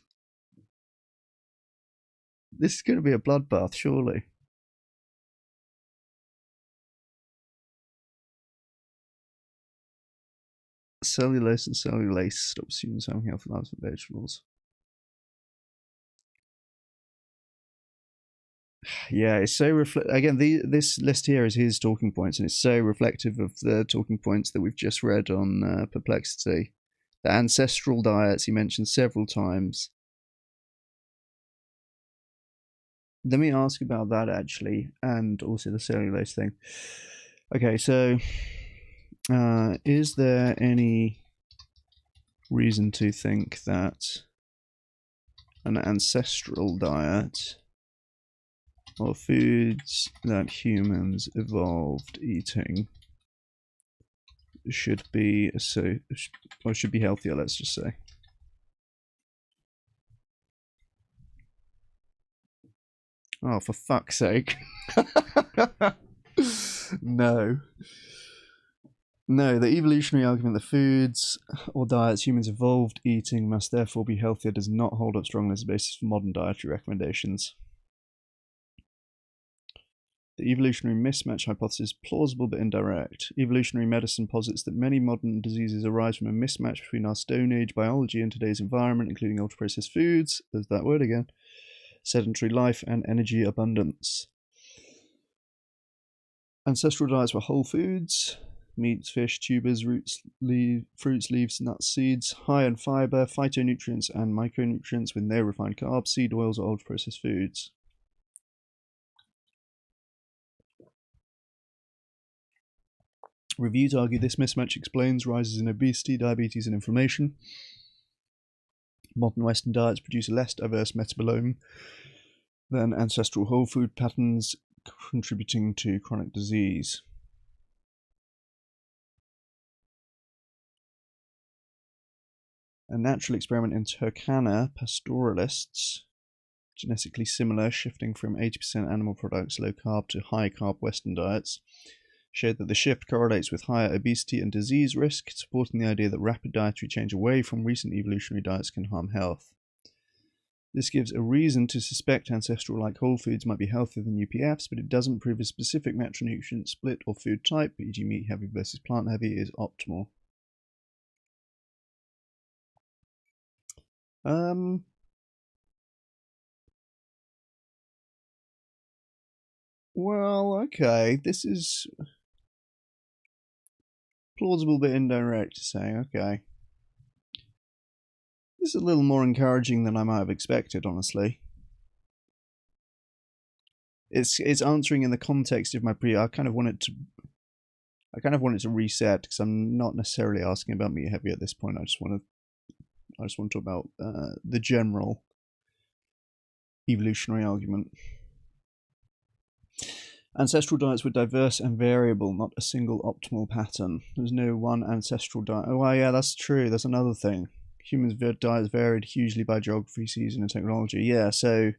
This is going to be a bloodbath, surely. Cellulose and cellulase stop students having healthy lives with vegetables. Yeah, it's so again, this list here is his talking points, and it's so reflective of the talking points that we've just read on Perplexity. The ancestral diets he mentioned several times. Let me ask about that actually, and also the cellulose thing. Okay, so is there any reason to think that an ancestral diet or foods that humans evolved eating should be should be healthier, let's just say? Oh, for fuck's sake. No. No, the evolutionary argument that foods or diets humans evolved eating must therefore be healthier does not hold up strongly as a basis for modern dietary recommendations. The evolutionary mismatch hypothesis is plausible but indirect. Evolutionary medicine posits that many modern diseases arise from a mismatch between our Stone Age biology and today's environment, including ultra-processed foods, there's that word again, sedentary life, and energy abundance. Ancestral diets were whole foods, meats, fish, tubers, roots, fruits, leaves, nuts, seeds, high in fiber, phytonutrients, and micronutrients with no refined carbs, seed oils, or ultra-processed foods. Reviews argue this mismatch explains rises in obesity, diabetes, and inflammation. Modern Western diets produce a less diverse metabolome than ancestral whole food patterns, contributing to chronic disease. A natural experiment in Turkana pastoralists, genetically similar, shifting from 80% animal products, low carb, to high carb Western diets, showed that the shift correlates with higher obesity and disease risk, supporting the idea that rapid dietary change away from recent evolutionary diets can harm health. This gives a reason to suspect ancestral-like whole foods might be healthier than UPFs, but it doesn't prove a specific macronutrient split or food type, e.g. meat-heavy versus plant-heavy, is optimal. Well, okay, this is plausible but indirect to say, okay. This is a little more encouraging than I might have expected, honestly. It's answering in the context of my I kind of wanted to reset, because I'm not necessarily asking about meat heavy at this point. I just want to talk about the general evolutionary argument. Ancestral diets were diverse and variable, not a single optimal pattern. There's no one ancestral diet. Oh, well, yeah, that's true. That's another thing. Humans' diets varied hugely by geography, season, and technology. Yeah, so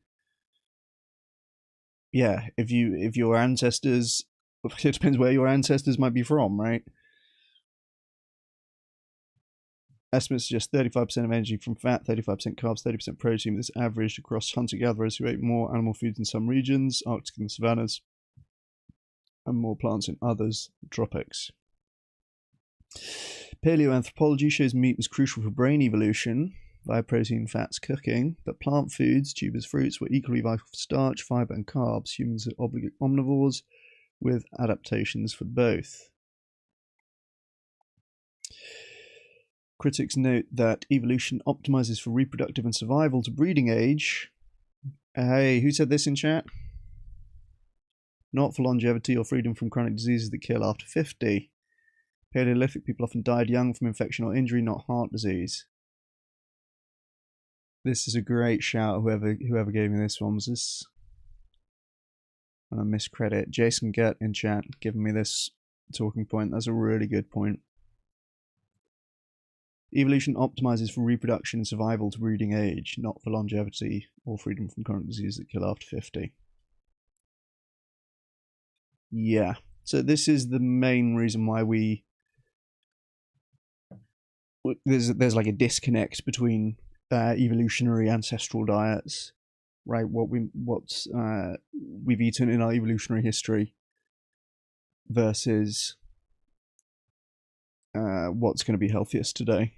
yeah, if your ancestors, it depends where your ancestors might be from, right? Estimates suggest 35% of energy from fat, 35% carbs, 30% protein. This averaged across hunter-gatherers who ate more animal foods in some regions, Arctic and savannas, and more plants in others, tropics. Paleoanthropology shows meat was crucial for brain evolution via protein, fats, cooking, but plant foods, tubers, fruits, were equally vital for starch, fiber, and carbs. Humans are obligate omnivores with adaptations for both. Critics note that evolution optimizes for reproductive and survival to breeding age. Hey, who said this in chat? Not for longevity or freedom from chronic diseases that kill after 50. Paleolithic people often died young from infection or injury, not heart disease. This is a great shout, whoever gave me this one. Was this? I miscredit. Jason Gett in chat giving me this talking point. That's a really good point. Evolution optimizes for reproduction and survival to breeding age, not for longevity or freedom from chronic disease that kill after 50. Yeah. So this is the main reason why there's like a disconnect between evolutionary ancestral diets, right? What we've eaten in our evolutionary history versus what's going to be healthiest today.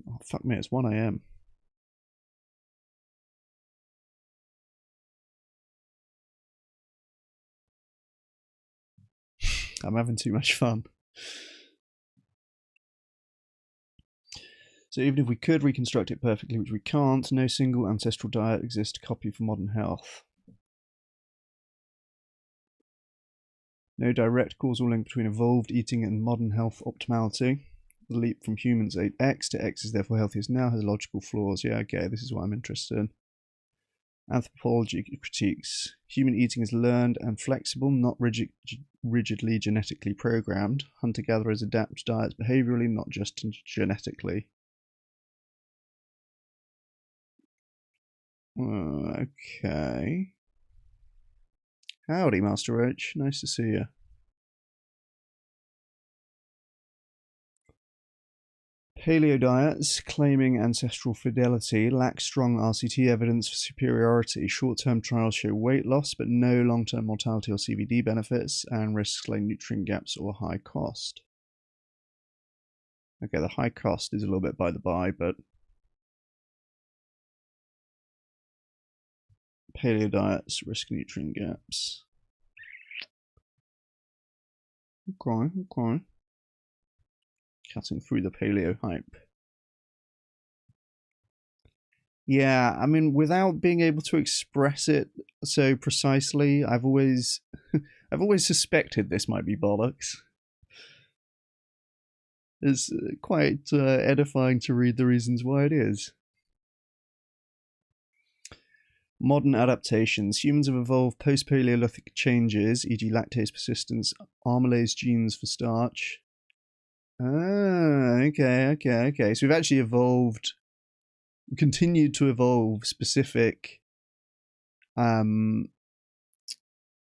Oh, fuck me, it's 1 a.m. I'm having too much fun. So even if we could reconstruct it perfectly, which we can't, no single ancestral diet exists to copy for modern health. No direct causal link between evolved eating and modern health optimality. The leap from humans ate X to X is therefore healthiest now has logical flaws. Yeah, okay, this is what I'm interested in. Anthropology critiques. Human eating is learned and flexible, not rigidly genetically programmed. Hunter-gatherers adapt diets behaviorally, not just genetically. Okay. Howdy, Master Roach. Nice to see you. Paleo diets claiming ancestral fidelity lack strong RCT evidence for superiority. Short-term trials show weight loss, but no long-term mortality or CVD benefits, and risks like nutrient gaps or high cost. Okay, the high cost is a little bit by the by, but paleo diets risk nutrient gaps. Okay. Cutting through the paleo hype. Yeah, I mean, without being able to express it so precisely, I've always suspected this might be bollocks. It's quite edifying to read the reasons why it is. Modern adaptations. Humans have evolved post-Paleolithic changes, e.g. lactase persistence, amylase genes for starch. Ah, okay. So we've actually evolved, continued to evolve specific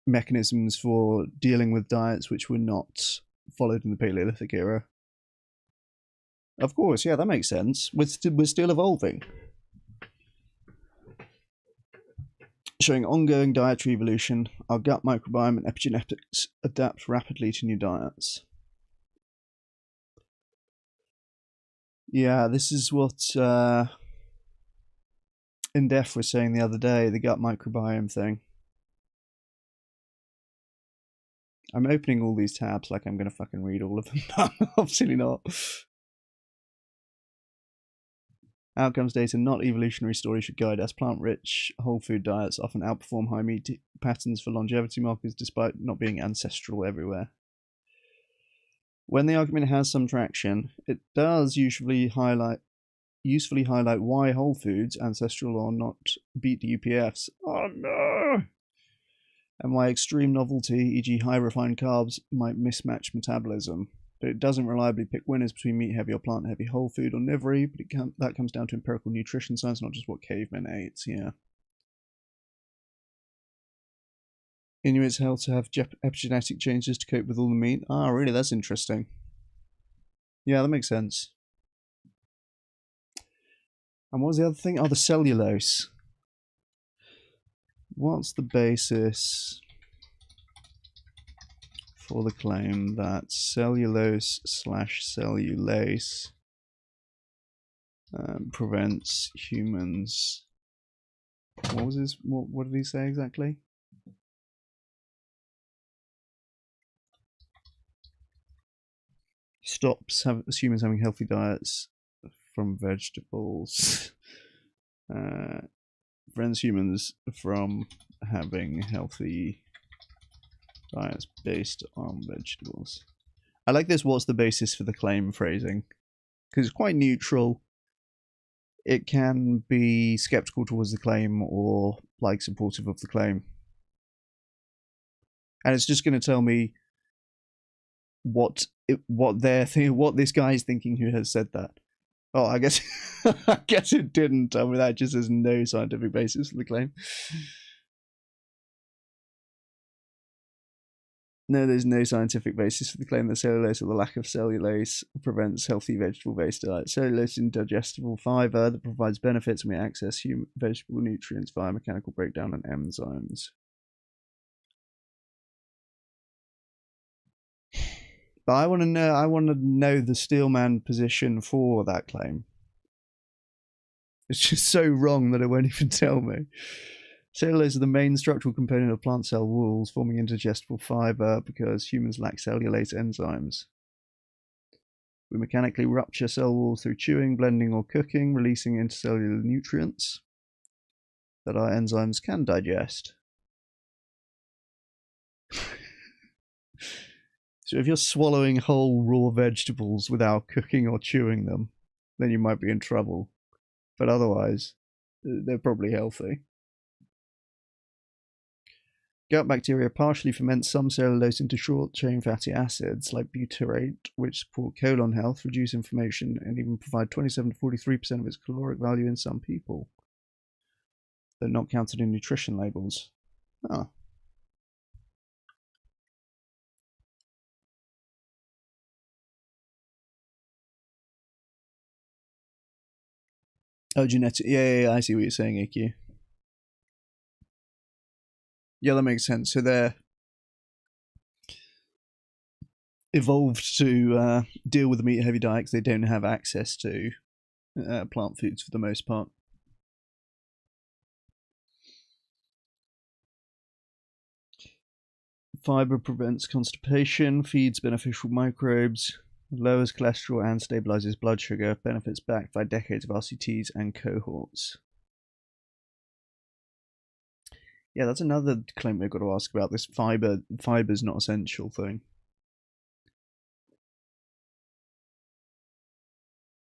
mechanisms for dealing with diets which were not followed in the Paleolithic era. Of course, yeah, that makes sense. We're still evolving. Showing ongoing dietary evolution, our gut microbiome and epigenetics adapt rapidly to new diets. Yeah, this is what Indef was saying the other day, the gut microbiome thing. I'm opening all these tabs like I'm going to fucking read all of them, but obviously not. Outcomes data, not evolutionary stories, should guide us. Plant-rich, whole food diets often outperform high meat patterns for longevity markers despite not being ancestral everywhere. When the argument has some traction, it does usefully highlight why whole foods, ancestral or not, beat the UPFs. Oh no! And why extreme novelty, e.g. high refined carbs, might mismatch metabolism. But it doesn't reliably pick winners between meat-heavy or plant-heavy, whole food or omnivory, but that comes down to empirical nutrition science, not just what cavemen ate, yeah. Inuits held to have epigenetic changes to cope with all the meat. Ah, really? That's interesting. Yeah, that makes sense. And what was the other thing? Oh, the cellulose. What's the basis for the claim that cellulose/cellulase prevents humans? What was his? What did he say exactly? Stops humans having healthy diets from vegetables. Prevents humans from having healthy diets based on vegetables. I like this. What's the basis for the claim phrasing? Because it's quite neutral. It can be skeptical towards the claim or like supportive of the claim. And it's just going to tell me what this guy's thinking who has said that. Oh, I guess I guess it didn't tell me that. It just says no scientific basis for the claim. No, there's no scientific basis for the claim that cellulose or the lack of cellulose prevents healthy vegetable-based diet. Cellulose is indigestible fiber that provides benefits when we access vegetable nutrients via mechanical breakdown and enzymes. But I want to know the Steelman position for that claim. It's just so wrong that it won't even tell me. Cellulose is the main structural component of plant cell walls, forming indigestible fiber because humans lack cellulase enzymes. We mechanically rupture cell walls through chewing, blending, or cooking, releasing intercellular nutrients that our enzymes can digest. So if you're swallowing whole raw vegetables without cooking or chewing them, then you might be in trouble. But otherwise, they're probably healthy. Gut bacteria partially ferment some cellulose into short-chain fatty acids like butyrate, which support colon health, reduce inflammation, and even provide 27 to 43% of its caloric value in some people. They're not counted in nutrition labels. Oh. Oh, genetic. Yeah, I see what you're saying, AQ. Yeah, that makes sense. So they're evolved to deal with the meat-heavy diet because they don't have access to plant foods for the most part. Fiber prevents constipation, feeds beneficial microbes, lowers cholesterol and stabilizes blood sugar, benefits backed by decades of RCTs and cohorts. Yeah, that's another claim we've got to ask about, this fiber's not essential thing.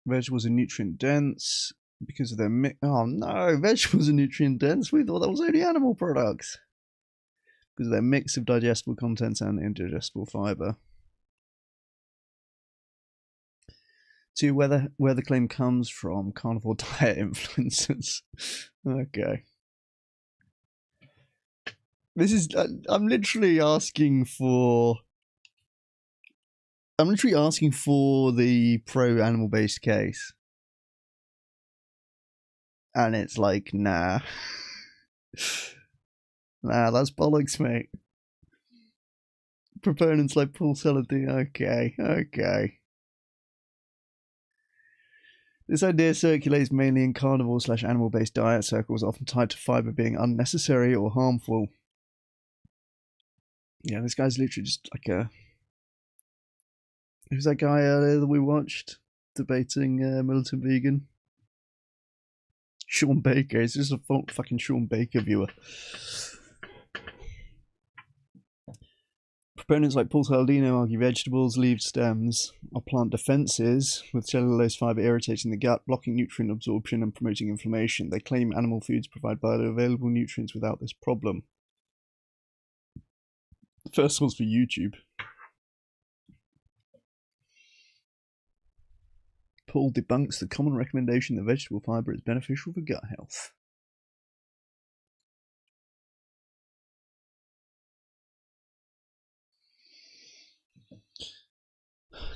Vegetables are nutrient dense because of their oh no, vegetables are nutrient dense? We thought that was only animal products. Because of their mix of digestible contents and indigestible fiber. To where the claim comes from, carnivore diet influences. Okay. This is I'm literally asking for the pro animal based case. And it's like, nah. Nah, that's bollocks, mate. Proponents like Paul Saladin, okay. This idea circulates mainly in carnivore/animal-based diet circles, often tied to fiber being unnecessary or harmful. Yeah, this guy's literally just like a... Who's that guy earlier that we watched debating militant vegan? Sean Baker. It's just a fucking Sean Baker viewer. Proponents like Paul Saladino argue vegetables, leaf stems are plant defenses, with cellulose fiber irritating the gut, blocking nutrient absorption and promoting inflammation. They claim animal foods provide bioavailable nutrients without this problem. The first one's for YouTube. Paul debunks the common recommendation that vegetable fiber is beneficial for gut health.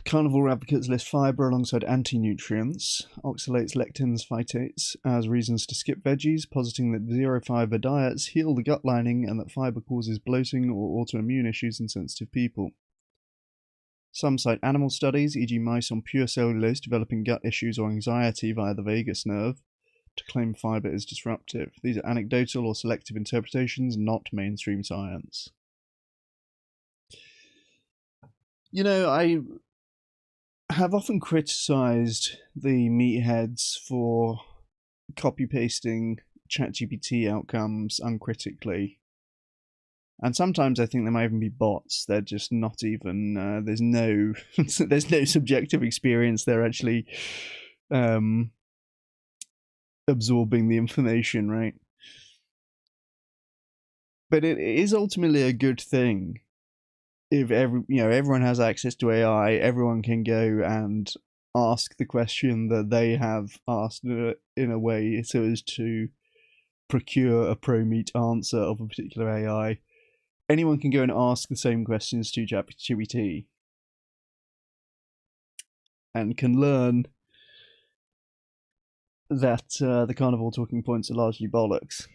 Carnivore advocates list fiber alongside anti-nutrients, oxalates, lectins, phytates as reasons to skip veggies, positing that zero-fiber diets heal the gut lining and that fiber causes bloating or autoimmune issues in sensitive people. Some cite animal studies, e.g. mice on pure cellulose developing gut issues or anxiety via the vagus nerve, to claim fiber is disruptive. These are anecdotal or selective interpretations, not mainstream science. You know, I have often criticised the meatheads for copy-pasting ChatGPT outcomes uncritically. And sometimes I think there might even be bots. They're just not even, there's no subjective experience. They're actually absorbing the information, right? But it is ultimately a good thing if everyone has access to AI, everyone can go and ask the question that they have asked in a way so as to procure a pro-meat answer of a particular AI. Anyone can go and ask the same questions to ChatGPT and can learn that the carnivore talking points are largely bollocks.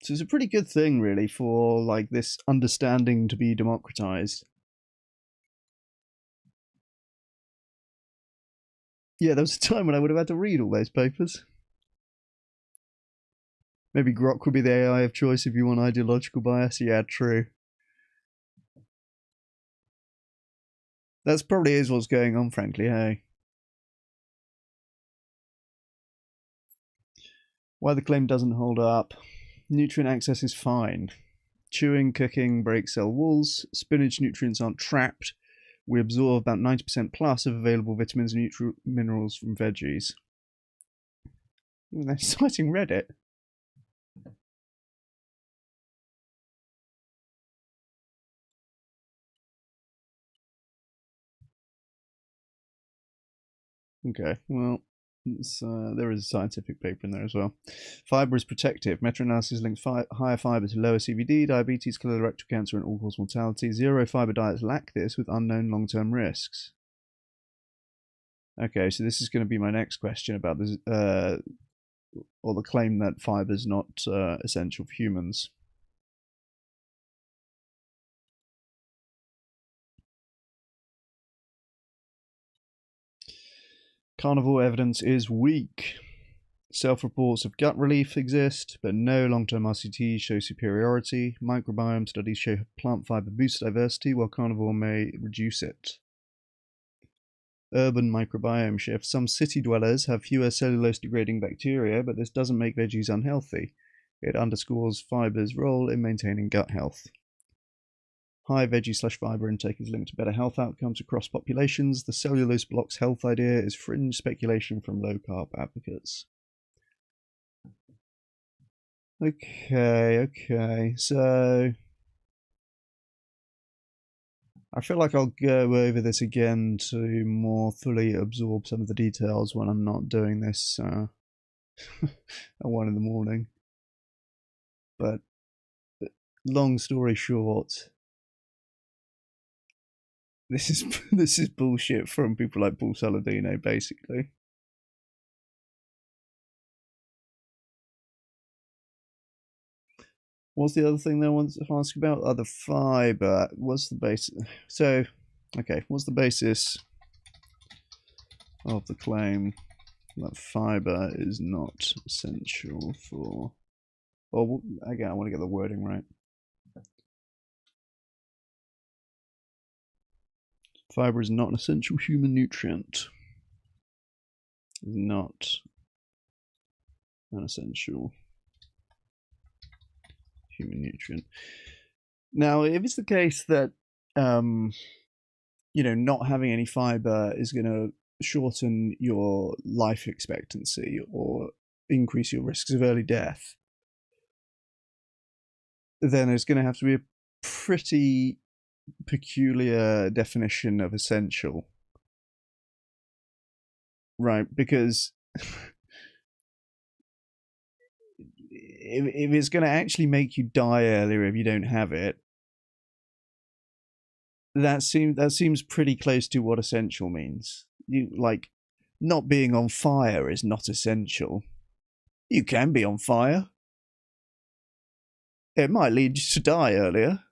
So it's a pretty good thing, really, for like this understanding to be democratized. Yeah, there was a time when I would have had to read all those papers. Maybe Grok would be the AI of choice if you want ideological bias. Yeah, true. That's probably is what's going on, frankly, hey? Why the claim doesn't hold up. Nutrient access is fine. Chewing, cooking break cell walls. Spinach nutrients aren't trapped. We absorb about 90% plus of available vitamins and minerals from veggies. They're citing Reddit. Okay, well, there is a scientific paper in there as well. Fiber is protective. Meta-analysis links higher fiber to lower CVD, diabetes, colorectal cancer, and all-cause mortality. Zero-fiber diets lack this with unknown long-term risks. Okay, so this is going to be my next question about this, or the claim that fiber is not essential for humans. Carnivore evidence is weak. Self-reports of gut relief exist, but no long-term RCTs show superiority. Microbiome studies show plant fiber boosts diversity, while carnivore may reduce it. Urban microbiome shift. Some city dwellers have fewer cellulose-degrading bacteria, but this doesn't make veggies unhealthy. It underscores fiber's role in maintaining gut health. High veggie/fiber intake is linked to better health outcomes across populations. The cellulose blocks health idea is fringe speculation from low-carb advocates. Okay, so I feel like I'll go over this again to more fully absorb some of the details when I'm not doing this at 1 in the morning. But long story short, this is bullshit from people like Paul Saladino, basically. What's the other thing they want to ask about? The fiber. What's the basis? So, okay, what's the basis of the claim that fiber is not essential for... Well, again, I want to get the wording right. Fiber is not an essential human nutrient. Is not an essential human nutrient. Now, if it's the case that not having any fiber is going to shorten your life expectancy or increase your risks of early death, then there's going to have to be a pretty peculiar definition of essential, right? Because if it's going to actually make you die earlier if you don't have it, that seems pretty close to what essential means. Not being on fire is not essential. You can be on fire. It might lead you to die earlier,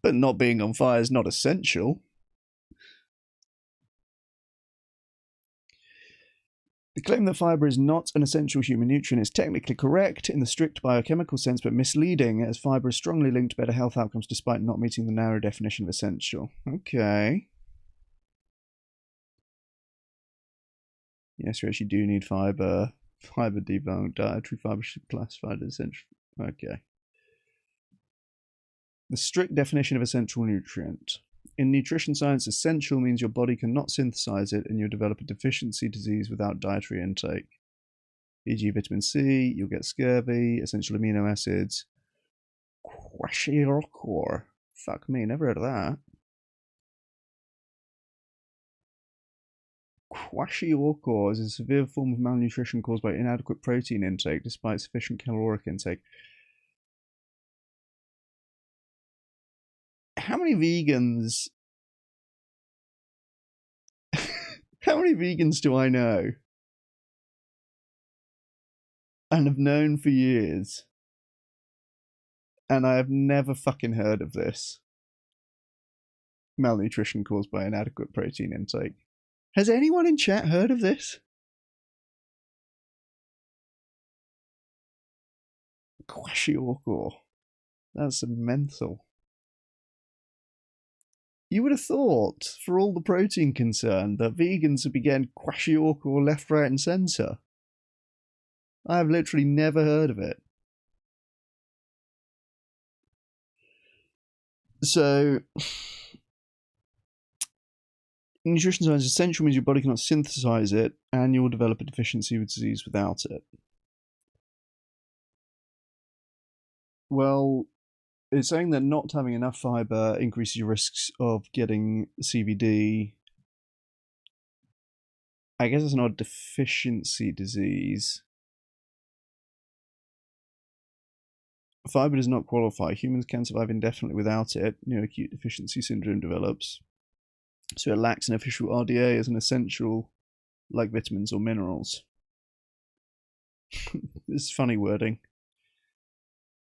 but not being on fire is not essential. The claim that fiber is not an essential human nutrient is technically correct in the strict biochemical sense, but misleading, as fiber is strongly linked to better health outcomes despite not meeting the narrow definition of essential. Okay. Yes, you actually do need fiber. Fiber debunked. Dietary fiber should be classified as essential. Okay. The strict definition of essential nutrient. In nutrition science, essential means your body cannot synthesize it and you'll develop a deficiency disease without dietary intake. E.g. vitamin C, you'll get scurvy, essential amino acids. Kwashiorkor. Fuck me, never heard of that. Kwashiorkor is a severe form of malnutrition caused by inadequate protein intake despite sufficient caloric intake. How many vegans do I know and have known for years, and I have never fucking heard of this? Malnutrition caused by inadequate protein intake. Has anyone in chat heard of this? Kwashiorkor. That's mental. You would have thought, for all the protein concern, that vegans would be getting kwashiorkor left, right, and centre. I have literally never heard of it. So, nutrition science essential means your body cannot synthesize it, and you'll develop a deficiency with disease without it. Well, it's saying that not having enough fiber increases your risks of getting CVD. I guess it's not a deficiency disease. Fiber does not qualify. Humans can survive indefinitely without it. Acute deficiency syndrome develops. So it lacks an official RDA as an essential, like vitamins or minerals. This is funny wording.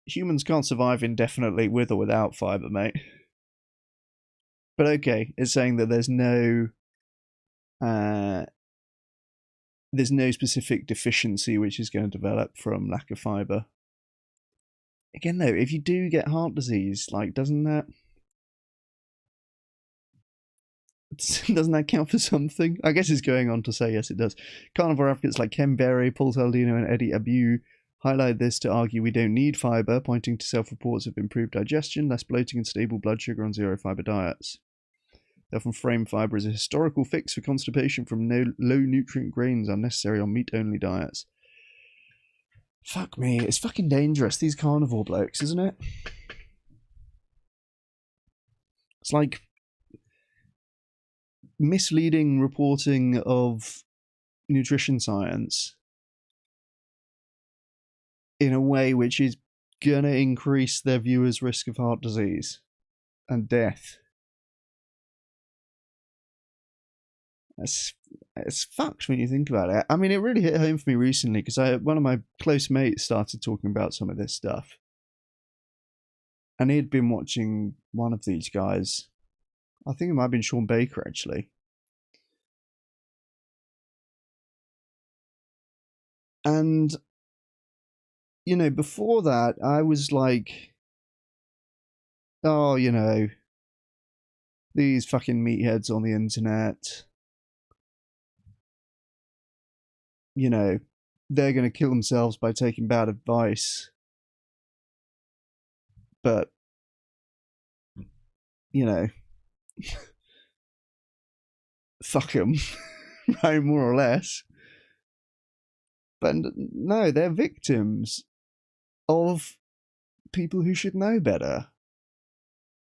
Humans can't survive indefinitely with or without fiber, mate. But okay, it's saying that there's no specific deficiency which is going to develop from lack of fiber. Again, though, if you do get heart disease, doesn't that count for something? I guess it's going on to say yes, it does. Carnivore advocates like Ken Berry, Paul Saladino, and Eddie Abu highlight this to argue we don't need fiber, pointing to self-reports of improved digestion, less bloating, and stable blood sugar on zero-fiber diets. They often frame fiber as a historical fix for constipation from low-nutrient grains unnecessary on meat-only diets. Fuck me, it's fucking dangerous, these carnivore blokes, isn't it? It's like misleading reporting of nutrition science in a way which is gonna increase their viewers' risk of heart disease and death. It's fucked when you think about it. I mean, it really hit home for me recently because one of my close mates started talking about some of this stuff, and he'd been watching one of these guys. I think it might have been Sean Baker, actually. And, you know, before that, I was like, oh, you know, these fucking meatheads on the internet, you know, they're going to kill themselves by taking bad advice. But, you know, fuck them, right, more or less. But no, they're victims of people who should know better,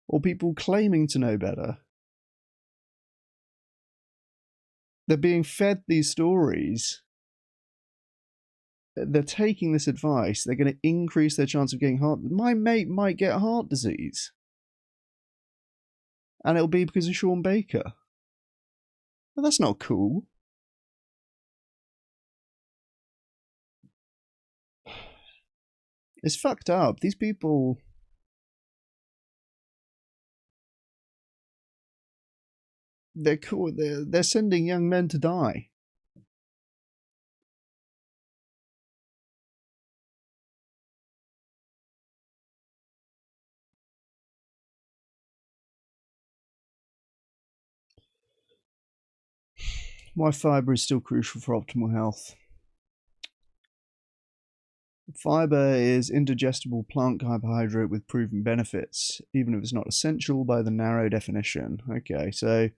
or people claiming to know better. They're being fed these stories. They're taking this advice. They're going to increase their chance of getting heart. My mate might get heart disease, and it'll be because of Sean Baker. But that's not cool. It's fucked up. These people, they're cool. They're sending young men to die. Why fibre is still crucial for optimal health. Fibre is indigestible plant carbohydrate with proven benefits, even if it's not essential by the narrow definition. Okay, so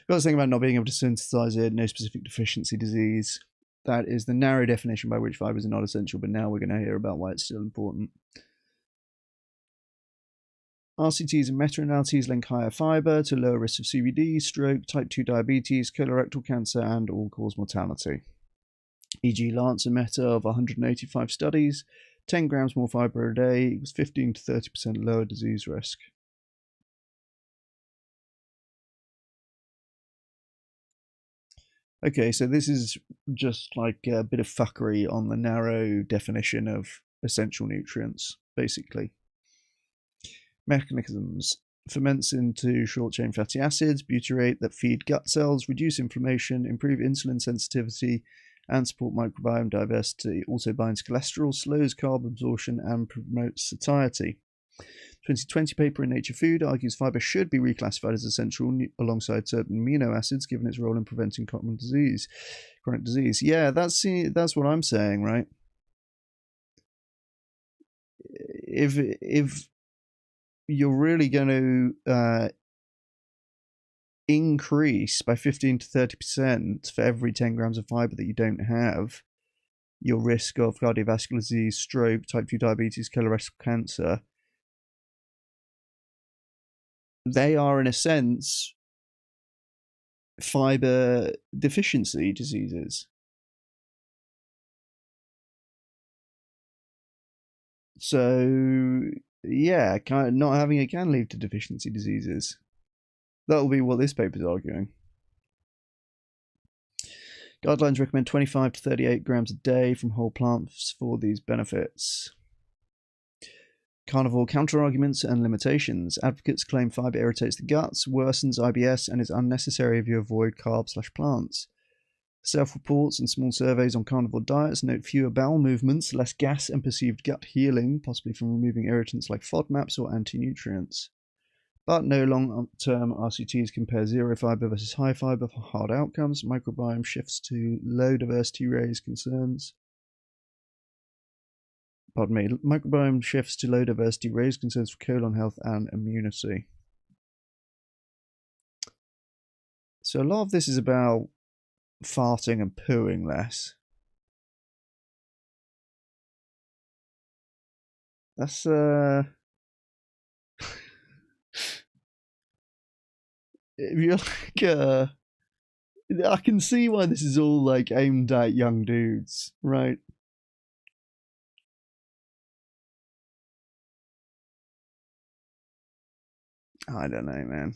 got this thing about not being able to synthesize it, no specific deficiency disease. That is the narrow definition by which fibres are not essential, but now we're going to hear about why it's still important. RCTs and meta-analyses link higher fibre to lower risks of CVD, stroke, type 2 diabetes, colorectal cancer, and all-cause mortality. E.g. Lancet meta of 185 studies, 10 grams more fibre a day equals 15 to 30% lower disease risk. Okay, so this is just like a bit of fuckery on the narrow definition of essential nutrients, basically. Mechanisms. Ferments into short-chain fatty acids, butyrate, that feed gut cells, reduce inflammation, improve insulin sensitivity, and support microbiome diversity. Also binds cholesterol, slows carb absorption, and promotes satiety. 2020 paper in Nature Food argues fibre should be reclassified as essential alongside certain amino acids, given its role in preventing chronic disease. Yeah, that's what I'm saying, right? If you're really going to increase by 15 to 30% for every 10 grams of fibre that you don't have your risk of cardiovascular disease, stroke, type 2 diabetes, colorectal cancer, they are, in a sense, fibre deficiency diseases. So, yeah, not having it can lead to deficiency diseases. That'll be what this paper's arguing. Guidelines recommend 25 to 38 grams a day from whole plants for these benefits. Carnivore counter-arguments and limitations. Advocates claim fibre irritates the guts, worsens IBS, and is unnecessary if you avoid carbs/plants. Self-reports and small surveys on carnivore diets note fewer bowel movements, less gas, and perceived gut healing, possibly from removing irritants like FODMAPs or anti-nutrients. But no long-term RCTs compare zero fibre versus high fibre for hard outcomes. Microbiome shifts to low diversity raise concerns. Microbiome shifts to low diversity raise concerns for colon health and immunity. So a lot of this is about farting and pooing less. That's if you're like I can see why this is all like aimed at young dudes, right? I don't know, man.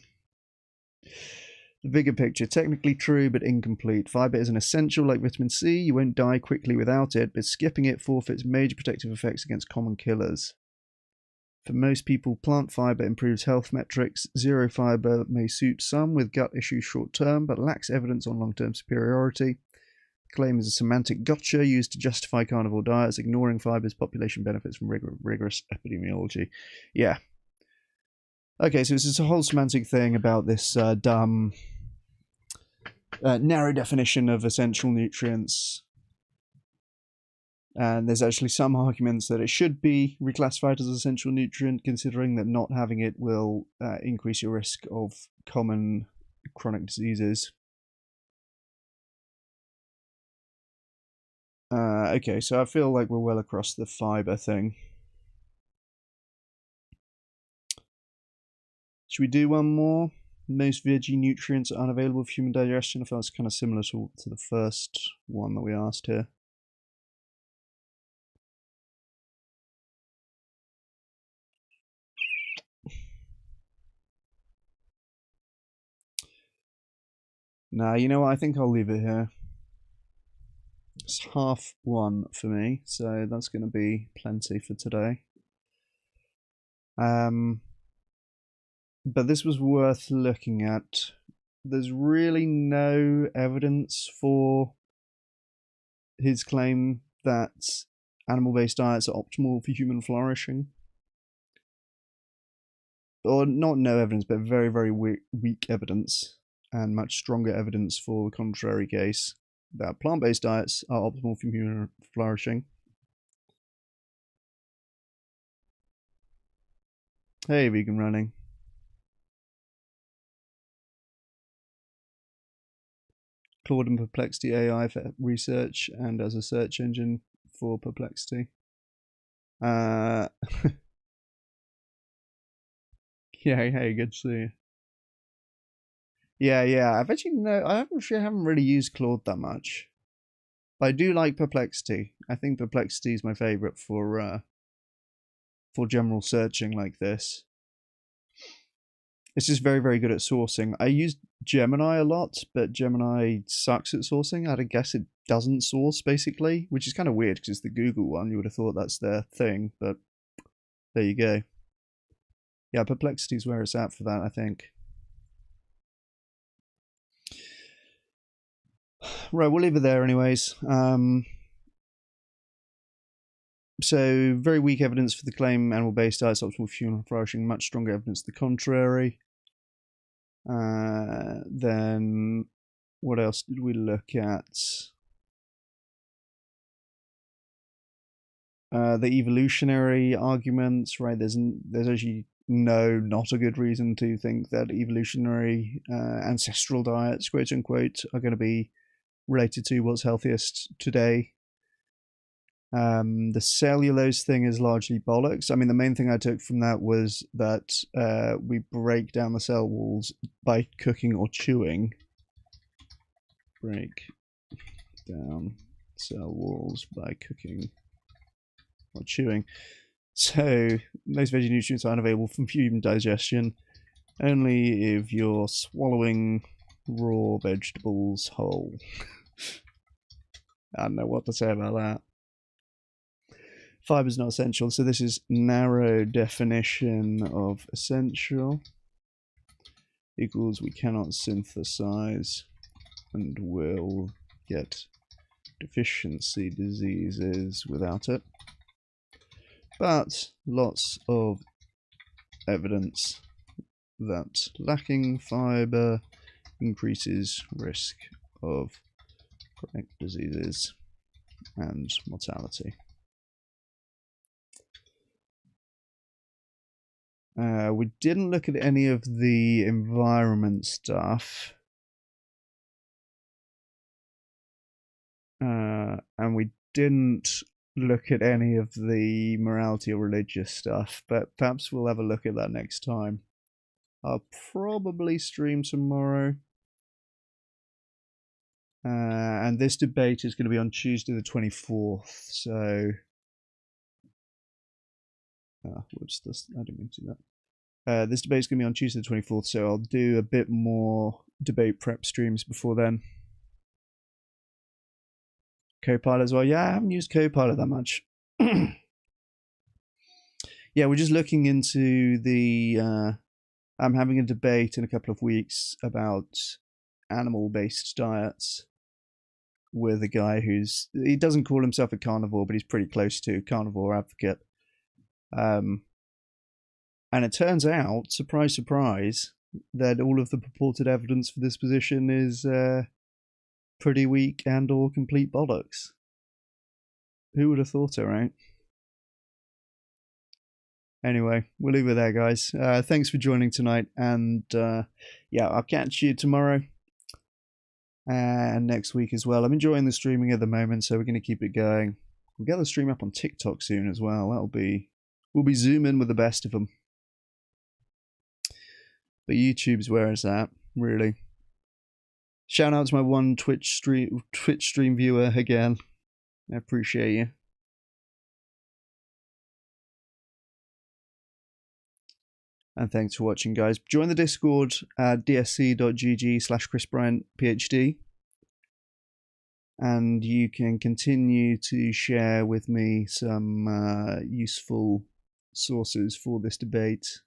The bigger picture, technically true but incomplete. Fiber is an essential like vitamin C. You won't die quickly without it, but skipping it forfeits major protective effects against common killers. For most people, plant fiber improves health metrics. Zero fiber may suit some with gut issues short term, but lacks evidence on long term superiority. The claim is a semantic gotcha used to justify carnivore diets, ignoring fiber's population benefits from rigorous epidemiology. Yeah. Okay, so this is a whole semantic thing about this dumb narrow definition of essential nutrients. And there's actually some arguments that it should be reclassified as an essential nutrient, considering that not having it will increase your risk of common chronic diseases. Okay, so I feel like we're well across the fiber thing. Should we do one more? Most veggie nutrients are unavailable for human digestion. I feel it's kind of similar to the first one that we asked here. Nah, you know what? I think I'll leave it here. It's 1:30 for me, so that's going to be plenty for today. But this was worth looking at. There's really no evidence for his claim that animal-based diets are optimal for human flourishing. Or not no evidence, but very, very weak evidence, and much stronger evidence for the contrary case, that plant-based diets are optimal for human flourishing. Hey, Vegan Running. Claude and Perplexity AI for research and as a search engine for Perplexity. Yeah, hey, good to see you. Yeah. I haven't really used Claude that much. But I do like Perplexity. I think Perplexity is my favorite for general searching like this. It's just very, very good at sourcing. I use Gemini a lot, but Gemini sucks at sourcing. I'd guess it doesn't source, basically, which is kind of weird because it's the Google one. You would have thought that's their thing, but there you go. Yeah, Perplexity is where it's at for that, I think. Right, we'll leave it there anyways. So, very weak evidence for the claim animal-based diets optimal for human flourishing, much stronger evidence to the contrary. Then, what else did we look at? The evolutionary arguments, right? There's actually not a good reason to think that evolutionary ancestral diets, quote unquote, are going to be related to what's healthiest today. The cellulose thing is largely bollocks. I mean, the main thing I took from that was that we break down the cell walls by cooking or chewing. Break down cell walls by cooking or chewing. So, most veggie nutrients are unavailable from human digestion, only if you're swallowing raw vegetables whole. I don't know what to say about that. Fiber is not essential, so this is narrow definition of essential equals we cannot synthesize and will get deficiency diseases without it. But lots of evidence that lacking fiber increases risk of chronic diseases and mortality. We didn't look at any of the environment stuff. And we didn't look at any of the morality or religious stuff, but perhaps we'll have a look at that next time. I'll probably stream tomorrow. And this debate is going to be on Tuesday the 24th, so... whoops, I didn't mean to do that. This debate's going to be on Tuesday the 24th, so I'll do a bit more debate prep streams before then. Copilot as well. Yeah, I haven't used Copilot that much. Yeah, we're just looking into the... I'm having a debate in a couple of weeks about animal-based diets with a guy he doesn't call himself a carnivore, but he's pretty close to carnivore advocate. And it turns out, surprise, surprise, that all of the purported evidence for this position is pretty weak and or complete bollocks. Who would have thought it, right? Anyway, we'll leave it there, guys. Thanks for joining tonight, and yeah, I'll catch you tomorrow and next week as well. I'm enjoying the streaming at the moment, so we're going to keep it going. We'll get the stream up on TikTok soon as well. We'll be zooming with the best of them. But YouTube's where it's at, really. Shout out to my one Twitch stream viewer again. I appreciate you. And thanks for watching, guys. Join the Discord at dsc.gg/ChrisBryantPhD. And you can continue to share with me some useful sources for this debate.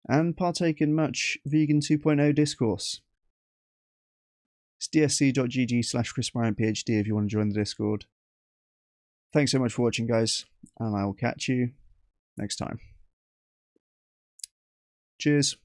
And partake in much Vegan 2.0 discourse. It's dsc.gg/ChrisBryantPhD if you want to join the Discord. Thanks so much for watching, guys. And I will catch you next time. Cheers.